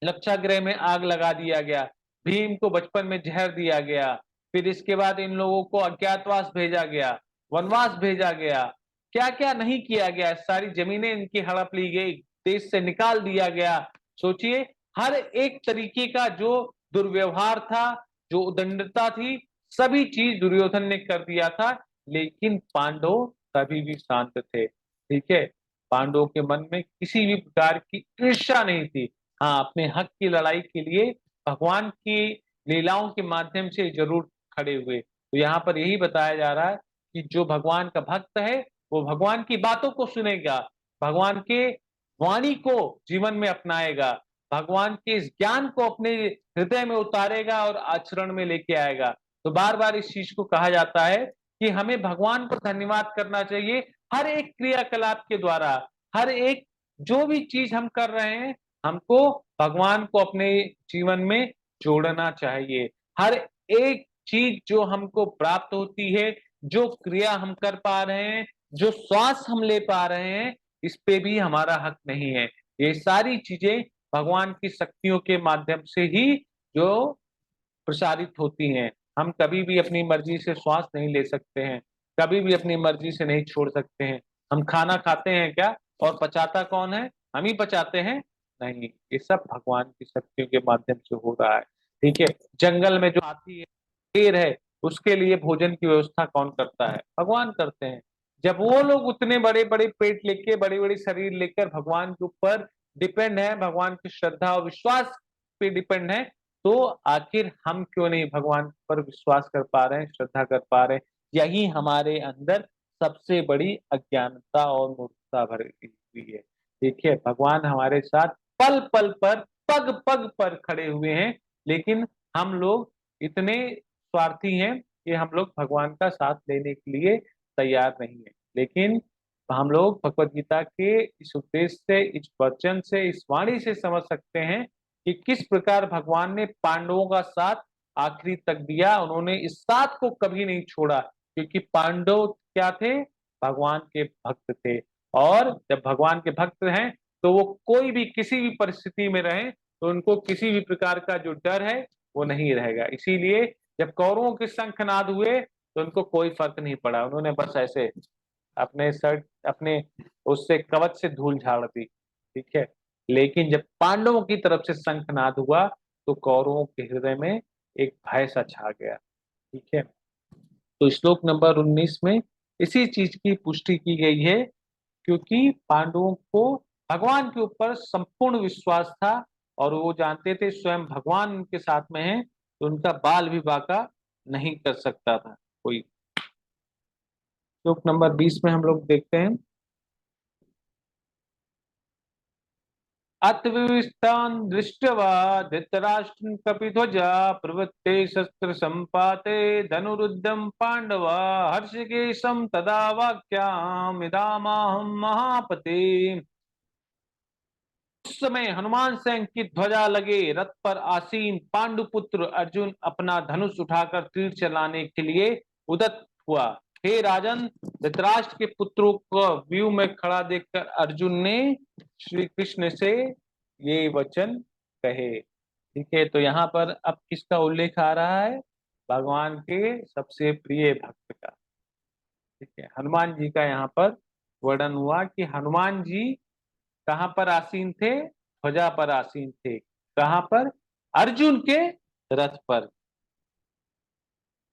लक्षागृह में आग लगा दिया गया, भीम को बचपन में जहर दिया गया, फिर इसके बाद इन लोगों को अज्ञातवास भेजा गया, वनवास भेजा गया, क्या क्या नहीं किया गया, सारी जमीनें इनकी हड़प ली गई, देश से निकाल दिया गया। सोचिए, हर एक तरीके का जो दुर्व्यवहार था, जो उदंडता थी, सभी चीज दुर्योधन ने कर दिया था, लेकिन पांडव कभी भी शांत थे। ठीक है, पांडवों के मन में किसी भी प्रकार की ईर्ष्या नहीं थी। हाँ, अपने हक की लड़ाई के लिए भगवान की लीलाओं के माध्यम से जरूर खड़े हुए। तो यहाँ पर यही बताया जा रहा है कि जो भगवान का भक्त है, वो भगवान की बातों को सुनेगा, भगवान के वाणी को जीवन में अपनाएगा, भगवान के इस ज्ञान को अपने हृदय में उतारेगा और आचरण में लेके आएगा। तो बार बार इस चीज को कहा जाता है कि हमें भगवान को धन्यवाद करना चाहिए हर एक क्रियाकलाप के द्वारा। हर एक जो भी चीज हम कर रहे हैं, हमको भगवान को अपने जीवन में जोड़ना चाहिए। हर एक चीज जो हमको प्राप्त होती है, जो क्रिया हम कर पा रहे हैं, जो श्वास हम ले पा रहे हैं, इस पे भी हमारा हक नहीं है। ये सारी चीजें भगवान की शक्तियों के माध्यम से ही जो प्रसारित होती हैं। हम कभी भी अपनी मर्जी से श्वास नहीं ले सकते हैं। कभी भी अपनी मर्जी से नहीं छोड़ सकते हैं। हम खाना खाते हैं क्या, और पचाता कौन है, हम ही पचाते हैं? नहीं, ये सब भगवान की शक्तियों के माध्यम से हो रहा है। ठीक है, जंगल में जो हाथी है, शेर है, उसके लिए भोजन की व्यवस्था कौन करता है? भगवान करते हैं। जब वो लोग उतने बड़े बड़े पेट लेके, बड़ी बड़ी शरीर लेकर भगवान के ऊपर डिपेंड है, भगवान की श्रद्धा और विश्वास पे डिपेंड है, तो आखिर हम क्यों नहीं भगवान पर विश्वास कर पा रहे हैं, श्रद्धा कर पा रहे हैं? यही हमारे अंदर सबसे बड़ी अज्ञानता और मूर्खता भरी हुई है। देखिए, भगवान हमारे साथ पल पल पर, पग पग पर खड़े हुए हैं, लेकिन हम लोग इतने स्वार्थी हैं कि हम लोग भगवान का साथ लेने के लिए तैयार नहीं है। लेकिन हम लोग भगवत गीता के इस उपदेश से, इस वचन से, इस वाणी से समझ सकते हैं कि किस प्रकार भगवान ने पांडवों का साथ आखिरी तक दिया। उन्होंने इस साथ को कभी नहीं छोड़ा, क्योंकि पांडव क्या थे? भगवान के भक्त थे। और जब भगवान के भक्त हैं, तो वो कोई भी किसी भी परिस्थिति में रहे, तो उनको किसी भी प्रकार का जो डर है वो नहीं रहेगा। इसीलिए जब कौरवों के शंखनाद हुए, तो उनको कोई फर्क नहीं पड़ा, उन्होंने बस ऐसे अपने शर्ट, अपने उससे कवच से धूल झाड़ दी। ठीक है, लेकिन जब पांडवों की तरफ से शंखनाद हुआ, तो कौरवों के हृदय में एक भय सा छा गया। ठीक है, तो श्लोक नंबर 19 में इसी चीज की पुष्टि की गई है, क्योंकि पांडवों को भगवान के ऊपर संपूर्ण विश्वास था, और वो जानते थे स्वयं भगवान उनके साथ में है, तो उनका बाल भी बांका नहीं कर सकता था कोई। श्लोक नंबर 20 में हम लोग देखते हैं, अत विविष्टान् दृष्ट्वा धृतराष्ट्रं कपिध्वजा प्रवृत्ते शस्त्र संपाते धनुरुद्धं पांडवा हर्षिकेशं तदा वाक्याम् इदामाहं महापते। उस समय हनुमान सेन की ध्वजा लगे रथ पर आसीन पांडुपुत्र अर्जुन अपना धनुष उठाकर तीर चलाने के लिए उद्यत हुआ। हे राजन, धृतराष्ट्र के पुत्रों को व्यू में खड़ा देखकर अर्जुन ने श्री कृष्ण से ये वचन कहे। ठीक है, तो यहाँ पर अब किसका उल्लेख आ रहा है? भगवान के सबसे प्रिय भक्त का। ठीक है, हनुमान जी का यहाँ पर वर्णन हुआ कि हनुमान जी कहाँ पर आसीन थे? ध्वजा पर आसीन थे। कहाँ पर? अर्जुन के रथ पर।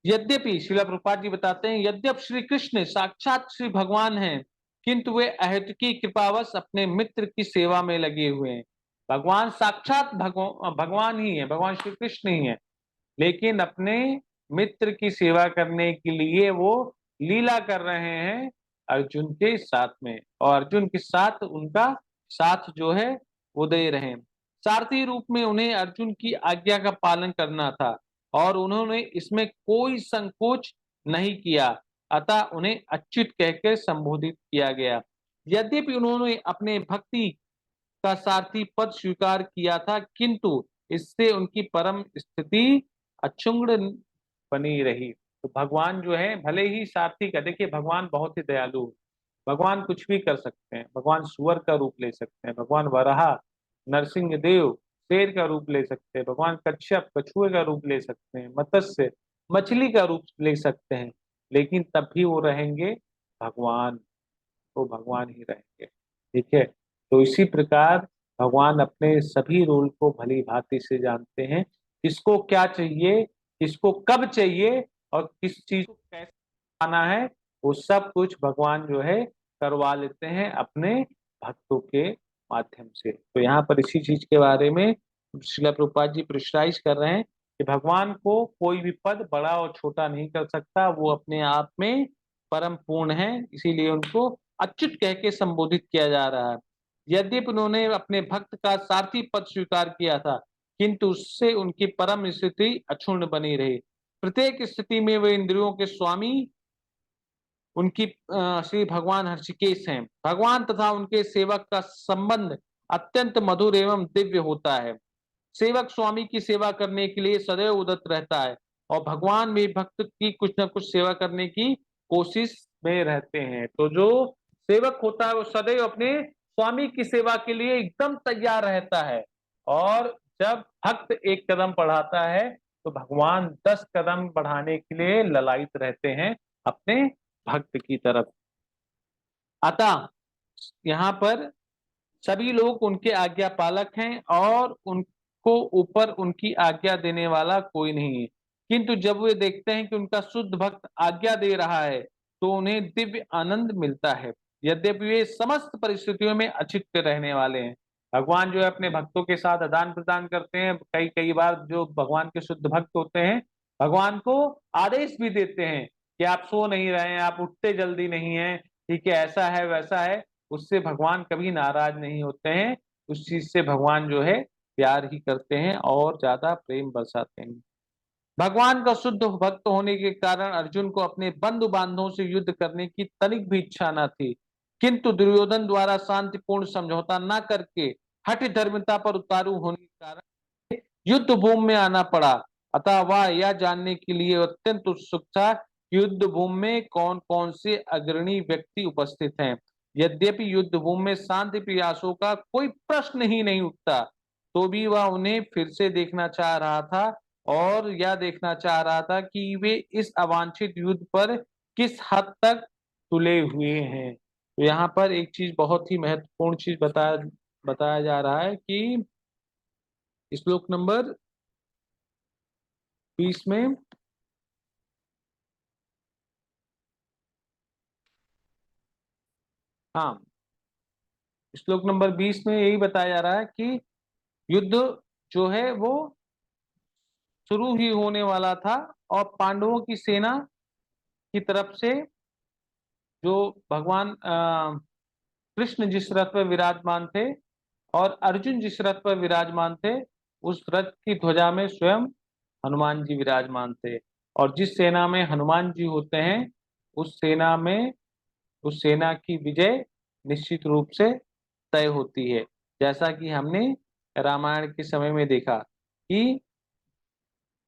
यद्यपि श्रील प्रभुपाद जी बताते हैं, यद्यप श्री कृष्ण साक्षात श्री भगवान हैं, किंतु वे अहेतुकी कृपावश अपने मित्र की सेवा में लगे हुए हैं। भगवान साक्षात भगवान ही है, भगवान श्री कृष्ण ही है, लेकिन अपने मित्र की सेवा करने के लिए वो लीला कर रहे हैं अर्जुन के साथ में, और अर्जुन के साथ उनका साथ जो है वो दे रहे हैं। सारथी रूप में उन्हें अर्जुन की आज्ञा का पालन करना था, और उन्होंने इसमें कोई संकोच नहीं किया, अतः उन्हें अच्युत कहकर संबोधित किया गया। यद्यपि उन्होंने अपने भक्ति का सारथी पद स्वीकार किया था, किंतु इससे उनकी परम स्थिति अक्षुण्ण बनी रही। तो भगवान जो है भले ही सारथी का, देखिए भगवान बहुत ही दयालु है, भगवान कुछ भी कर सकते हैं। भगवान सुअर का रूप ले सकते हैं, भगवान वराह नरसिंह देव शेर का रूप ले सकते हैं, भगवान कच्छप कछुए का रूप ले सकते हैं, मत्स्य मछली का रूप ले सकते हैं, लेकिन तब भी वो रहेंगे भगवान, वो भगवान ही रहेंगे। ठीक है, तो इसी प्रकार भगवान अपने सभी रोल को भली भांति से जानते हैं, किसको क्या चाहिए, किसको कब चाहिए, और किस चीज को कैसे आना है, वो सब कुछ भगवान जो है करवा लेते हैं अपने भक्तों के माध्यम से। तो यहाँ पर इसी चीज के बारे में श्रील प्रभुपाद जी प्रेशराइज कर रहे हैं कि भगवान को कोई भी पद बड़ा और छोटा नहीं कर सकता, वो अपने आप में परम पूर्ण है, इसीलिए उनको अच्युत कह के संबोधित किया जा रहा है। यद्यपि उन्होंने अपने भक्त का सारथी पद स्वीकार किया था, किंतु उससे उनकी परम स्थिति अक्षुण्ण बनी रही। प्रत्येक स्थिति में वे इंद्रियों के स्वामी उनकी श्री भगवान हर्षिकेश हैं। भगवान तथा उनके सेवक का संबंध अत्यंत मधुर एवं दिव्य होता है। सेवक स्वामी की सेवा करने के लिए सदैव उद्यत रहता है, और भगवान भी भक्त की कुछ न कुछ सेवा करने की कोशिश में रहते हैं। तो जो सेवक होता है वो सदैव अपने स्वामी की सेवा के लिए एकदम तैयार रहता है, और जब भक्त एक कदम बढ़ाता है, तो भगवान 10 कदम बढ़ाने के लिए ललायित रहते हैं अपने भक्त की तरफ। अतः यहाँ पर सभी लोग उनके आज्ञा पालक हैं और उनको ऊपर उनकी आज्ञा देने वाला कोई नहीं है। किंतु जब वे देखते हैं कि उनका शुद्ध भक्त आज्ञा दे रहा है तो उन्हें दिव्य आनंद मिलता है। यद्यपि वे समस्त परिस्थितियों में अचित्त रहने वाले हैं। भगवान जो है अपने भक्तों के साथ आदान प्रदान करते हैं। कई कई बार जो भगवान के शुद्ध भक्त होते हैं भगवान को आदेश भी देते हैं कि आप सो नहीं रहे हैं, आप उठते जल्दी नहीं है, ठीक है, ऐसा है वैसा है। उससे भगवान कभी नाराज नहीं होते हैं। उस चीज से भगवान जो है प्यार ही करते हैं और ज्यादा प्रेम बरसाते हैं। भगवान का शुद्ध भक्त होने के कारण अर्जुन को अपने बंधु बांधवों से युद्ध करने की तनिक भी इच्छा न थी। किंतु दुर्योधन द्वारा शांतिपूर्ण समझौता न करके हठ धर्मिता पर उतारू होने के कारण युद्ध भूमि में आना पड़ा। अतः वह यह जानने के लिए अत्यंत उत्सुक था कि युद्ध भूमि में कौन कौन से अग्रणी व्यक्ति उपस्थित हैं। यद्यपि युद्ध भूमि में शांति प्रयासों का कोई प्रश्न ही नहीं उठता, तो भी वह उन्हें फिर से देखना चाह रहा था और यह देखना चाह रहा था कि वे इस अवांछित युद्ध पर किस हद तक तुले हुए हैं। तो यहाँ पर एक चीज बहुत ही महत्वपूर्ण चीज बताया जा रहा है कि श्लोक नंबर 20 में, हाँ, श्लोक नंबर 20 में यही बताया जा रहा है कि युद्ध जो है वो शुरू ही होने वाला था और पांडवों की सेना की तरफ से जो भगवान कृष्ण जिस रथ पर विराजमान थे और अर्जुन जिस रथ पर विराजमान थे, उस रथ की ध्वजा में स्वयं हनुमान जी विराजमान थे। और जिस सेना में हनुमान जी होते हैं उस सेना की विजय निश्चित रूप से तय होती है। जैसा कि हमने रामायण के समय में देखा कि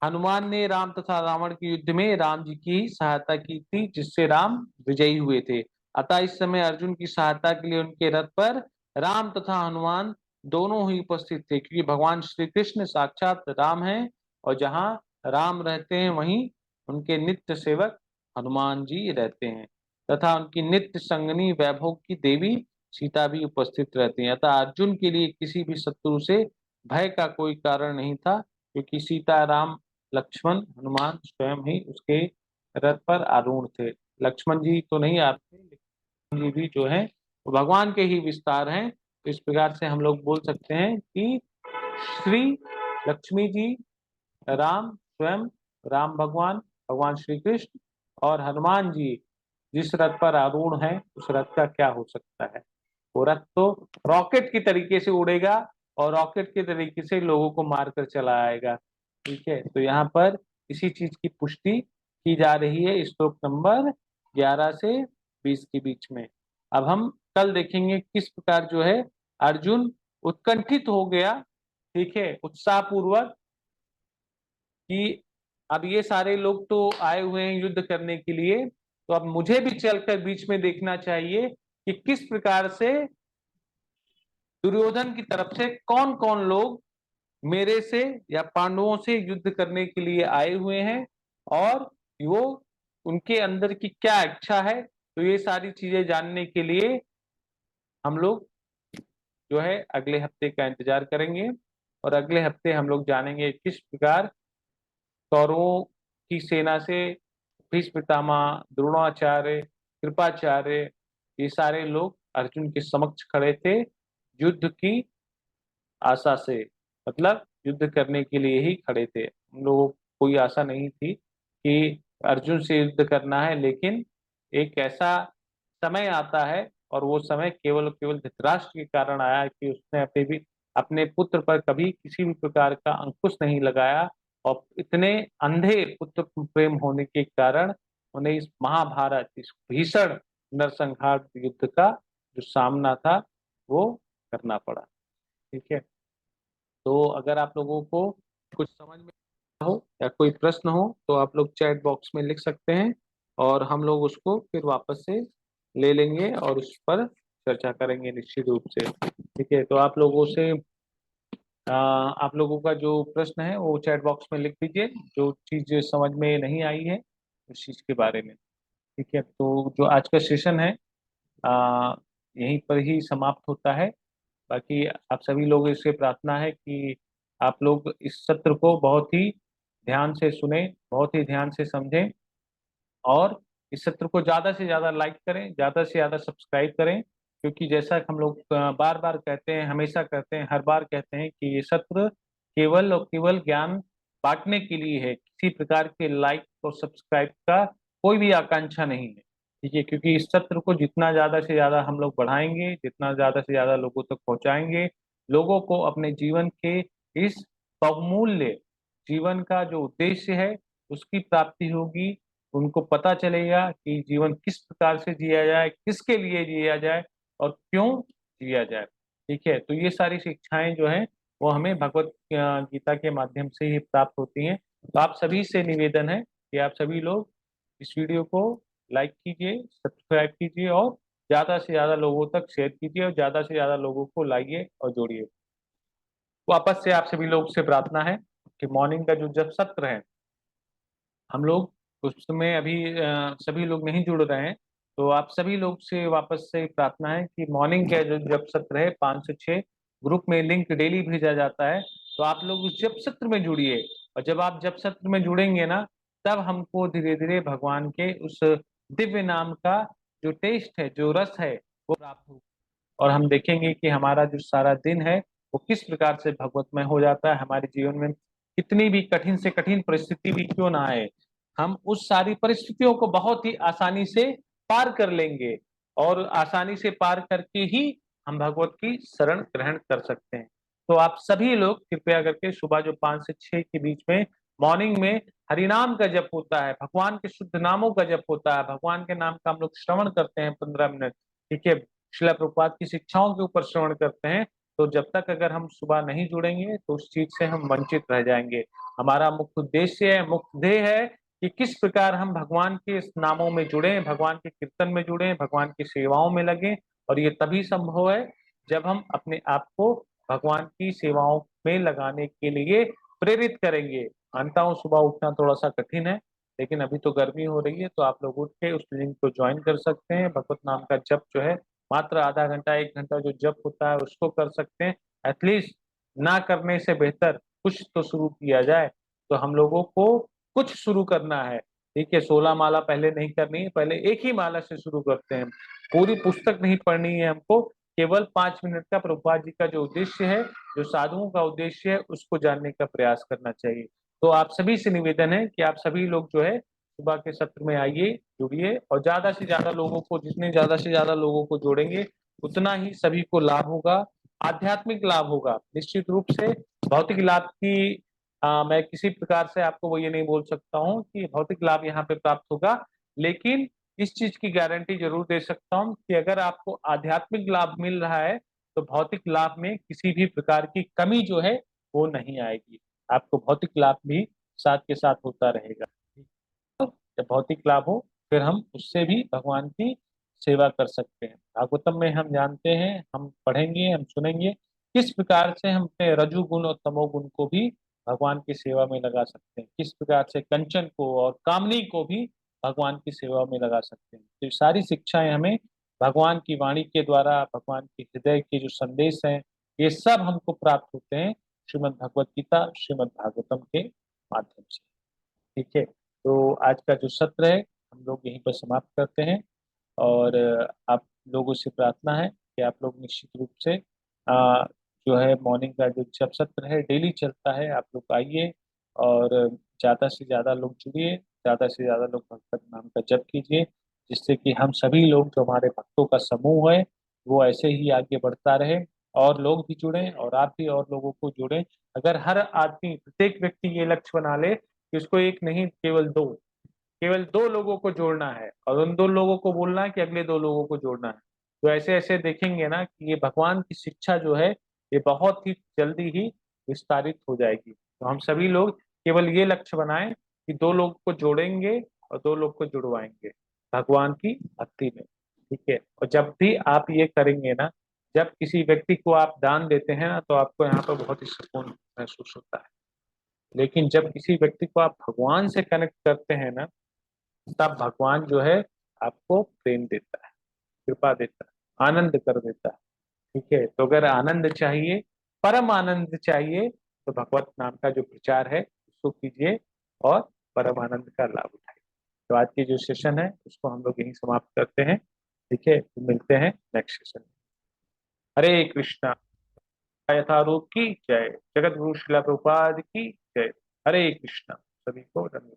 हनुमान ने राम तथा रावण के युद्ध में राम जी की सहायता की थी, जिससे राम विजयी हुए थे। अतः इस समय अर्जुन की सहायता के लिए उनके रथ पर राम तथा हनुमान दोनों ही उपस्थित थे, क्योंकि भगवान श्री कृष्ण साक्षात राम हैं और जहाँ राम रहते हैं वहीं उनके नित्य सेवक हनुमान जी रहते हैं तथा उनकी नित्य संगनी वैभव की देवी सीता भी उपस्थित रहती हैं। अतः अर्जुन के लिए किसी भी शत्रु से भय का कोई कारण नहीं था, क्योंकि सीता राम लक्ष्मण हनुमान स्वयं ही उसके रथ पर आरूढ़ थे। लक्ष्मण जी तो नहीं आते, लक्ष्मण जी भी जो है वो भगवान के ही विस्तार हैं। तो इस प्रकार से हम लोग बोल सकते हैं कि श्री लक्ष्मी जी, राम स्वयं, राम भगवान, भगवान श्री कृष्ण और हनुमान जी जिस रथ पर आरूढ़ है उस रथ का क्या हो सकता है। वो रथ तो रॉकेट की तरीके से उड़ेगा और रॉकेट के तरीके से लोगों को मारकर चला आएगा। ठीक है, तो यहाँ पर इसी चीज की पुष्टि की जा रही है श्लोक नंबर 11 से 20 के बीच में। अब हम कल देखेंगे किस प्रकार जो है अर्जुन उत्कंठित हो गया, ठीक है, उत्साह पूर्वक, कि अब ये सारे लोग तो आए हुए हैं युद्ध करने के लिए, तो अब मुझे भी चलकर बीच में देखना चाहिए कि किस प्रकार से दुर्योधन की तरफ से कौन कौन लोग मेरे से या पांडवों से युद्ध करने के लिए आए हुए हैं और वो उनके अंदर की क्या इच्छा है। तो ये सारी चीजें जानने के लिए हम लोग जो है अगले हफ्ते का इंतजार करेंगे और अगले हफ्ते हम लोग जानेंगे किस प्रकार कौरवों की सेना से भीष्म पितामह, द्रोणाचार्य, कृपाचार्य, ये सारे लोग अर्जुन के समक्ष खड़े थे युद्ध की आशा से, मतलब युद्ध करने के लिए ही खड़े थे। हम लोगों को कोई आशा नहीं थी कि अर्जुन से युद्ध करना है, लेकिन एक ऐसा समय आता है और वो समय केवल केवल धृतराष्ट्र के कारण आया कि उसने अपने पुत्र पर कभी किसी भी प्रकार का अंकुश नहीं लगाया और इतने अंधे पुत्र प्रेम होने के कारण उन्हें इस महाभारत, इस भीषण नरसंहार युद्ध का जो सामना था वो करना पड़ा। ठीक है, तो अगर आप लोगों को कुछ समझ में हो या कोई प्रश्न हो तो आप लोग चैट बॉक्स में लिख सकते हैं और हम लोग उसको फिर वापस से ले लेंगे और उस पर चर्चा करेंगे निश्चित रूप से। ठीक है, तो आप लोगों का जो प्रश्न है वो चैट बॉक्स में लिख दीजिए, जो चीज समझ में नहीं आई है उस चीज के बारे में। ठीक है, तो जो आज का सेशन है आ, यहीं पर ही समाप्त होता है। बाकी आप सभी लोगों से प्रार्थना है कि आप लोग इस सत्र को बहुत ही ध्यान से सुने, बहुत ही ध्यान से समझें, और इस सत्र को ज्यादा से ज्यादा लाइक करें, ज्यादा से ज्यादा सब्सक्राइब करें। क्योंकि जैसा कि हम लोग बार बार कहते हैं, हमेशा कहते हैं, हर बार कहते हैं कि ये सत्र केवल और केवल ज्ञान बांटने के लिए है। किसी प्रकार के लाइक और सब्सक्राइब का कोई भी आकांक्षा नहीं है। ठीक है, क्योंकि इस सत्र को जितना ज्यादा से ज्यादा हम लोग बढ़ाएंगे, जितना ज्यादा से ज्यादा लोगों तक पहुंचाएंगे, लोगों को अपने जीवन के इस बहुमूल्य जीवन का जो उद्देश्य है उसकी प्राप्ति होगी। उनको पता चलेगा कि जीवन किस प्रकार से जिया जाए, किसके लिए जिया जाए और क्यों जिया जाए। ठीक है, तो ये सारी शिक्षाएं जो हैं वो हमें भगवत गीता के माध्यम से ही प्राप्त होती हैं। तो आप सभी से निवेदन है कि आप सभी लोग इस वीडियो को लाइक कीजिए, सब्सक्राइब कीजिए और ज्यादा से ज्यादा लोगों तक शेयर कीजिए और ज्यादा से ज्यादा लोगों को लाइए और जोड़िए। वापस से आप सभी लोग से प्रार्थना है कि मॉर्निंग का जो जब सत्र है, हम लोग उसमें अभी सभी लोग नहीं जुड़ रहे हैं। तो आप सभी लोग से वापस से प्रार्थना है कि मॉर्निंग का जो जब सत्र है 5 से 6 ग्रुप में लिंक डेली भेजा जाता है। तो आप लोग उस जप सत्र में जुड़िए, और जब आप जप सत्र में जुड़ेंगे ना, तब हमको धीरे धीरे भगवान के उस दिव्य नाम का जो टेस्ट है, जो रस है, वो प्राप्त होगा। और हम देखेंगे कि हमारा जो सारा दिन है वो किस प्रकार से भगवतमय हो जाता है। हमारे जीवन में कितनी भी कठिन से कठिन परिस्थिति भी क्यों ना आए, हम उस सारी परिस्थितियों को बहुत ही आसानी से पार कर लेंगे, और आसानी से पार करके ही हम भगवत की शरण ग्रहण कर सकते हैं। तो आप सभी लोग कृपया करके सुबह जो 5 से 6 के बीच में मॉर्निंग में हरिनाम का जप होता है, भगवान के शुद्ध नामों का जप होता है, भगवान के नाम का हम लोग श्रवण करते हैं 15 मिनट। ठीक है, शिला प्रभुपाद की शिक्षाओं के ऊपर श्रवण करते हैं। तो जब तक अगर हम सुबह नहीं जुड़ेंगे तो उस चीज से हम वंचित रह जाएंगे। हमारा मुख्य उद्देश्य है, मुख्य ध्येय है कि किस प्रकार हम भगवान के इस नामों में जुड़े, भगवान के कीर्तन में जुड़े, भगवान की सेवाओं में लगे। और ये तभी संभव है जब हम अपने आप को भगवान की सेवाओं में लगाने के लिए प्रेरित करेंगे। मानता हूँ सुबह उठना थोड़ा सा कठिन है, लेकिन अभी तो गर्मी हो रही है, तो आप लोग उठ के उस लिंक को ज्वाइन कर सकते हैं। भगवत नाम का जप जो है मात्र आधा घंटा 1 घंटा जो जप होता है उसको कर सकते हैं। एटलीस्ट ना करने से बेहतर कुछ तो शुरू किया जाए। तो हम लोगों को कुछ शुरू करना है। ठीक है, 16 माला पहले नहीं करनी है, पहले एक ही माला से शुरू करते हैं। पूरी पुस्तक नहीं पढ़नी है हमको, केवल 5 मिनट का प्रभुपाद जी का जो उद्देश्य है, जो साधुओं का उद्देश्य है, उसको जानने का प्रयास करना चाहिए। तो आप सभी से निवेदन है कि आप सभी लोग जो है सुबह के सत्र में आइए, जुड़िए, और ज्यादा से ज्यादा लोगों को, जितने ज्यादा से ज्यादा लोगों को जोड़ेंगे उतना ही सभी को लाभ होगा, आध्यात्मिक लाभ होगा। निश्चित रूप से भौतिक लाभ की मैं किसी प्रकार से आपको वो ये नहीं बोल सकता हूँ कि भौतिक लाभ यहाँ पे प्राप्त होगा, लेकिन इस चीज की गारंटी जरूर दे सकता हूँ कि अगर आपको आध्यात्मिक लाभ मिल रहा है तो भौतिक लाभ में किसी भी प्रकार की कमी जो है वो नहीं आएगी। आपको भौतिक लाभ भी साथ के साथ होता रहेगा। जब भौतिक लाभ हो फिर हम उससे भी भगवान की सेवा कर सकते हैं। भागवतम में हम जानते हैं, हम पढ़ेंगे, हम सुनेंगे किस प्रकार से हम अपने रजोगुण और तमोगुण को भी भगवान की सेवा में लगा सकते हैं, किस प्रकार से कंचन को और कामनी को भी भगवान की सेवा में लगा सकते हैं। तो ये सारी शिक्षाएं हमें भगवान की वाणी के द्वारा, भगवान के हृदय के जो संदेश हैं, ये सब हमको प्राप्त होते हैं श्रीमद् भगवत गीता, श्रीमद् भागवतम के माध्यम से। ठीक है, तो आज का जो सत्र है हम लोग यहीं पर समाप्त करते हैं। और आप लोगों से प्रार्थना है कि आप लोग निश्चित रूप से जो है मॉर्निंग का जो जप सत्र है डेली चलता है, आप लोग आइए और ज़्यादा से ज़्यादा लोग जुड़िए, ज़्यादा से ज़्यादा लोग भगवत नाम का जप कीजिए, जिससे कि हम सभी लोग, जो हमारे भक्तों का समूह है, वो ऐसे ही आगे बढ़ता रहे। और लोग भी जुड़ें और आप भी और लोगों को जोड़ें। अगर हर आदमी, प्रत्येक व्यक्ति ये लक्ष्य बना ले कि उसको एक नहीं, केवल दो, केवल 2 लोगों को जोड़ना है, और उन 2 लोगों को बोलना है कि अगले 2 लोगों को जोड़ना है, तो ऐसे ऐसे देखेंगे ना कि ये भगवान की शिक्षा जो है ये बहुत ही जल्दी ही विस्तारित हो जाएगी। तो हम सभी लोग केवल ये लक्ष्य बनाएं कि 2 लोग को जोड़ेंगे और 2 लोग को जुड़वाएंगे भगवान की भक्ति में। ठीक है, और जब भी आप ये करेंगे ना, जब किसी व्यक्ति को आप दान देते हैं ना, तो आपको यहाँ पर बहुत ही सुकून महसूस होता है। लेकिन जब किसी व्यक्ति को आप भगवान से कनेक्ट करते हैं ना, तब भगवान जो है आपको प्रेम देता है, कृपा देता है, आनंद कर देता है। ठीक है, तो अगर आनंद चाहिए, परम आनंद चाहिए, तो भगवत नाम का जो प्रचार है उसको कीजिए और परम आनंद का लाभ उठाइए। तो आज की जो सेशन है उसको हम लोग यहीं समाप्त करते हैं। ठीक है, तो मिलते हैं नेक्स्ट सेशन में। हरे कृष्णा। यथारूप की जय। जगत गुरु श्रीला प्रभुपाद की जय। हरे कृष्णा। सभी को धन्यवाद।